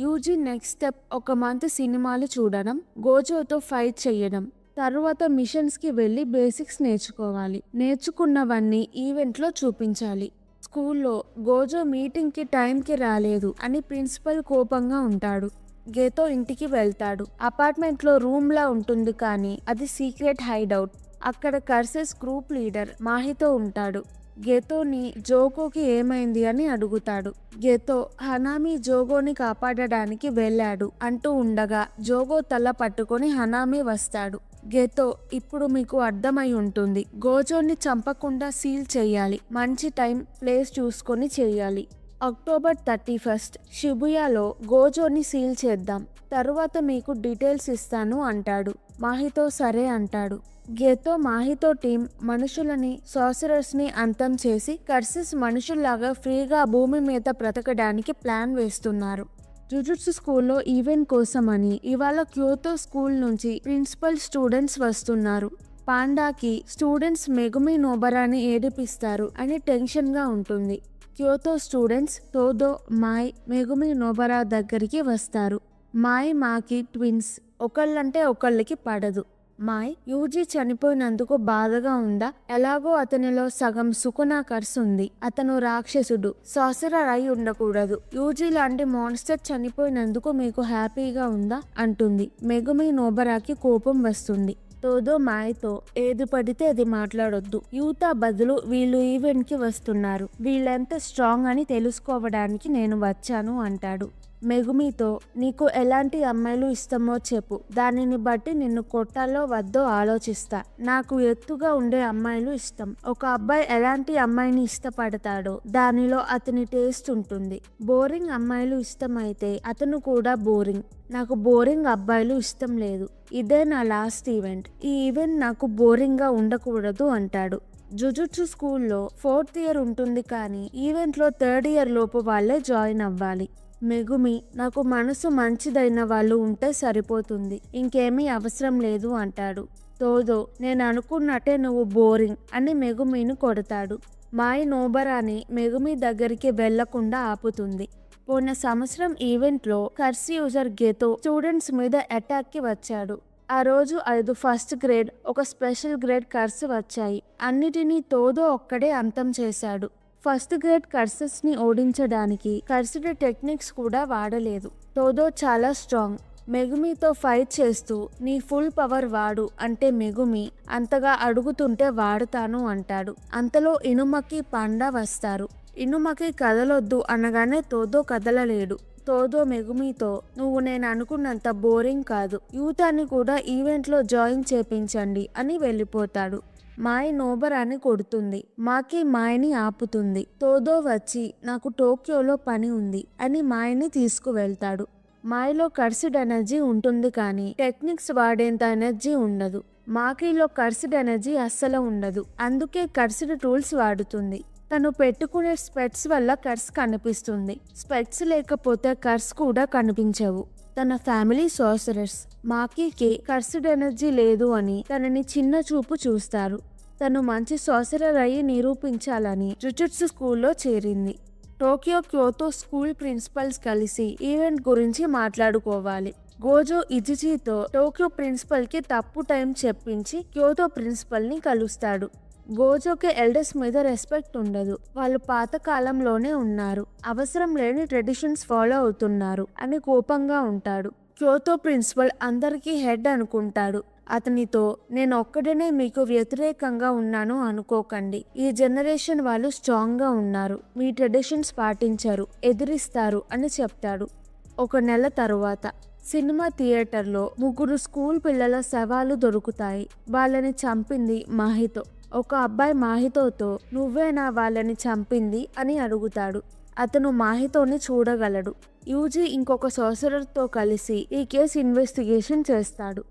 యూజీ నెక్స్ట్ స్టెప్ 1 మంత్ సినిమాలు చూడడం, గోజోతో ఫైట్ చేయడం, తర్వాత మిషన్స్ కి వెళ్ళి బేసిక్స్ నేర్చుకోవాలి. నేర్చుకున్నవన్నీ ఈవెంట్ లో చూపించాలి. స్కూల్లో గోజో మీటింగ్ కి టైంకి రాలేదు అని ప్రిన్సిపల్ కోపంగా ఉంటాడు. గేతో ఇంటికి వెళ్తాడు. అపార్ట్మెంట్ లో రూమ్ లా ఉంటుంది, కానీ అది సీక్రెట్ హైడౌట్. అక్కడ కర్సెస్ గ్రూప్ లీడర్ మాహితో ఉంటాడు. గేతోని జోగోకి ఏమైంది అని అడుగుతాడు. గేతో, హనామి జోగోని కాపాడడానికి వెళ్ళాడు అంటూ ఉండగా జోగో తల పట్టుకొని హనామి వస్తాడు. గేతో, ఇప్పుడు మీకు అర్థమై ఉంటుంది, గోజోని చంపకుండా సీల్ చేయాలి, మంచి టైం ప్లేస్ చూసుకొని చేయాలి. అక్టోబర్ 31 షిబుయాలో గోజోని సీల్ చేద్దాం, తరువాత మీకు డీటెయిల్స్ ఇస్తాను అంటాడు. మాహితో సరే అంటాడు. గేతో మాహితో టీం మనుషులని సార్సరర్స్ ని అంతం చేసి కర్సెస్ మనుషుల్లాగా ఫ్రీగా భూమి మీద బ్రతకడానికి ప్లాన్ వేస్తున్నారు. జుజుట్సు స్కూల్లో ఈవెంట్ కోసమని ఇవాళ క్యోతో స్కూల్ నుంచి ప్రిన్సిపల్ స్టూడెంట్స్ వస్తున్నారు. పాండాకి స్టూడెంట్స్ మెగుమి నోబరాని ఏడిపిస్తారు అని టెన్షన్ గా ఉంటుంది. క్యోతో స్టూడెంట్స్ తోదో, మాయ్, మెగుమి నోబరా దగ్గరికి వస్తారు. మాయ్, మాకి ట్విన్స్, ఒకళ్ళంటే ఒకళ్ళకి పడదు. మాయ్, యూజీ చనిపోయినందుకు బాధగా ఉందా? ఎలాగో అతనిలో సగం సుకునా కర్స్ ఉంది, అతను రాక్షసుడు, సాసరర్ అయి ఉండకూడదు. యూజీ లాంటి మాన్స్టర్ చనిపోయినందుకు మీకు హ్యాపీగా ఉందా అంటుంది. మెగుమి నోబరాకి కోపం వస్తుంది. తోదో మాయ్తో, ఏది పడితే అది మాట్లాడొద్దు, యూతా బదులు వీళ్ళు ఈవెంట్ కి వస్తున్నారు, వీళ్ళెంత స్ట్రాంగ్ అని తెలుసుకోవడానికి నేను వచ్చాను అంటాడు. మెగుమితో నీకు ఎలాంటి అమ్మాయిలు ఇష్టమో చెప్పు, దానిని బట్టి నిన్ను కొట్టాలో వద్దో ఆలోచిస్తా. నాకు ఎత్తుగా ఉండే అమ్మాయిలు ఇష్టం. ఒక అబ్బాయి ఎలాంటి అమ్మాయిని ఇష్టపడతాడో దానిలో అతని టేస్ట్ ఉంటుంది. బోరింగ్ అమ్మాయిలు ఇష్టమైతే అతను కూడా బోరింగ్. నాకు బోరింగ్ అబ్బాయిలు ఇష్టం లేదు. ఇదే నా లాస్ట్ ఈవెంట్. ఈ ఈవెంట్ నాకు బోరింగ్ గా ఉండకూడదు అంటాడు. జుజుట్సు స్కూల్లో 4th ఇయర్ ఉంటుంది, కానీ ఈవెంట్లో 3rd ఇయర్ లోపు వాళ్ళే జాయిన్ అవ్వాలి. మెగుమి, నాకు మనసు మంచిదైన వాళ్ళు ఉంటే సరిపోతుంది, ఇంకేమీ అవసరం లేదు అంటాడు. తోదో, నేను అనుకున్నట్టే నువ్వు బోరింగ్ అని మెగుమిని కొడతాడు. మాయి నోబరాని మెగుమి దగ్గరికి వెళ్లకుండా ఆపుతుంది. పోయిన సంవత్సరం ఈవెంట్లో కర్స్ యూజర్ గేతో స్టూడెంట్స్ మీద అటాక్ కి వచ్చాడు. ఆ రోజు 5 ఫస్ట్ గ్రేడ్, ఒక స్పెషల్ గ్రేడ్ కర్స్ వచ్చాయి. అన్నిటినీ తోదో ఒక్కడే అంతం చేశాడు. ఫస్ట్ గ్రేడ్ కర్సెస్ ని ఓడించడానికి కర్స్డ్ టెక్నిక్స్ కూడా వాడలేదు. తోదో చాలా స్ట్రాంగ్. మెగుమితో ఫైట్ చేస్తూ నీ ఫుల్ పవర్ వాడు అంటే మెగుమి అంతగా అడుగుతుంటే వాడుతాను అంటాడు. అంతలో ఇనుమకి పాండా వస్తారు. ఇనుమకి కదలొద్దు అనగానే తోదో కదలలేడు. తోదో మెగుమితో, నువ్వు నేను అనుకున్నంత బోరింగ్ కాదు, యూతాని కూడా ఈవెంట్లో జాయిన్ చేపించండి అని వెళ్ళిపోతాడు. మాయి నోబరాని కొడుతుంది. మాకి మాయని ఆపుతుంది. తోదో వచ్చి నాకు టోక్యోలో పని ఉంది అని మాయని తీసుకువెళ్తాడు. మాయలో కర్సిడ్ ఎనర్జీ ఉంటుంది, కానీ టెక్నిక్స్ వాడేంత ఎనర్జీ ఉండదు. మాకీలో కర్సిడ్ ఎనర్జీ అస్సలు ఉండదు. అందుకే కర్సిడ్ టూల్స్ వాడుతుంది. తను పెట్టుకునే స్పెట్స్ వల్ల కర్స్ కనిపిస్తుంది. స్పెట్స్ లేకపోతే కర్స్ కూడా కనిపించవు. తన ఫ్యామిలీ సార్సరర్స్. మాకీకి కర్సిడ్ ఎనర్జీ లేదు అని తనని చిన్న చూపు చూస్తారు. తను మంచి సార్సరర్ అయ్యి నిరూపించాలని జుజుట్సు స్కూల్లో చేరింది. టోక్యో క్యోతో స్కూల్ ప్రిన్సిపల్స్ కలిసి ఈవెంట్ గురించి మాట్లాడుకోవాలి. గోజో ఇజిచితో టోక్యో ప్రిన్సిపల్ కి తప్పు టైం చెప్పించి క్యోతో ప్రిన్సిపల్ ని కలుస్తాడు. గోజోకి ఎల్డర్స్ మీద రెస్పెక్ట్ ఉండదు. వాళ్ళు పాత కాలంలోనే ఉన్నారు, అవసరం లేని ట్రెడిషన్స్ ఫాలో అవుతున్నారు అని కోపంగా ఉంటాడు. క్యోతో ప్రిన్సిపల్ అందరికీ హెడ్ అనుకుంటాడు. అతనితో, నేను ఒక్కడనే మీకు వ్యతిరేకంగా ఉన్నాను అనుకోకండి. ఈ జనరేషన్ వాళ్ళు స్ట్రాంగ్ గా ఉన్నారు, మీ ట్రెడిషన్స్ పాటించరు, ఎదిరిస్తారు అని చెప్తాడు. 1 నెల తరువాత సినిమా థియేటర్లో 3 స్కూల్ పిల్లల శవాలు దొరుకుతాయి. వాళ్ళని చంపింది మాహితో. ఒక అబ్బాయి మాహితోతో, నువ్వేనా వాళ్ళని చంపింది అని అడుగుతాడు. అతను మాహితోని చూడగలడు. యూజీ ఇంకొక సార్సరర్తో కలిసి ఈ కేసు ఇన్వెస్టిగేషన్ చేస్తాడు.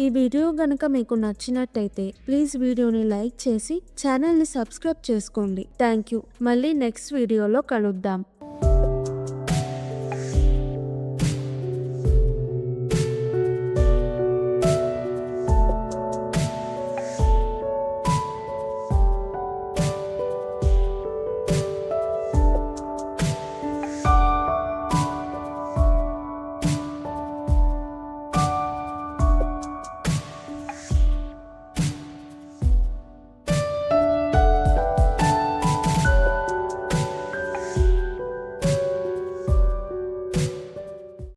ఈ వీడియో గనుక మీకు నచ్చినట్టయితే ప్లీజ్ వీడియోని లైక్ చేసి ఛానల్ని సబ్స్క్రైబ్ చేసుకోండి. Thank you. మళ్ళీ నెక్స్ట్ వీడియోలో కలుద్దాం.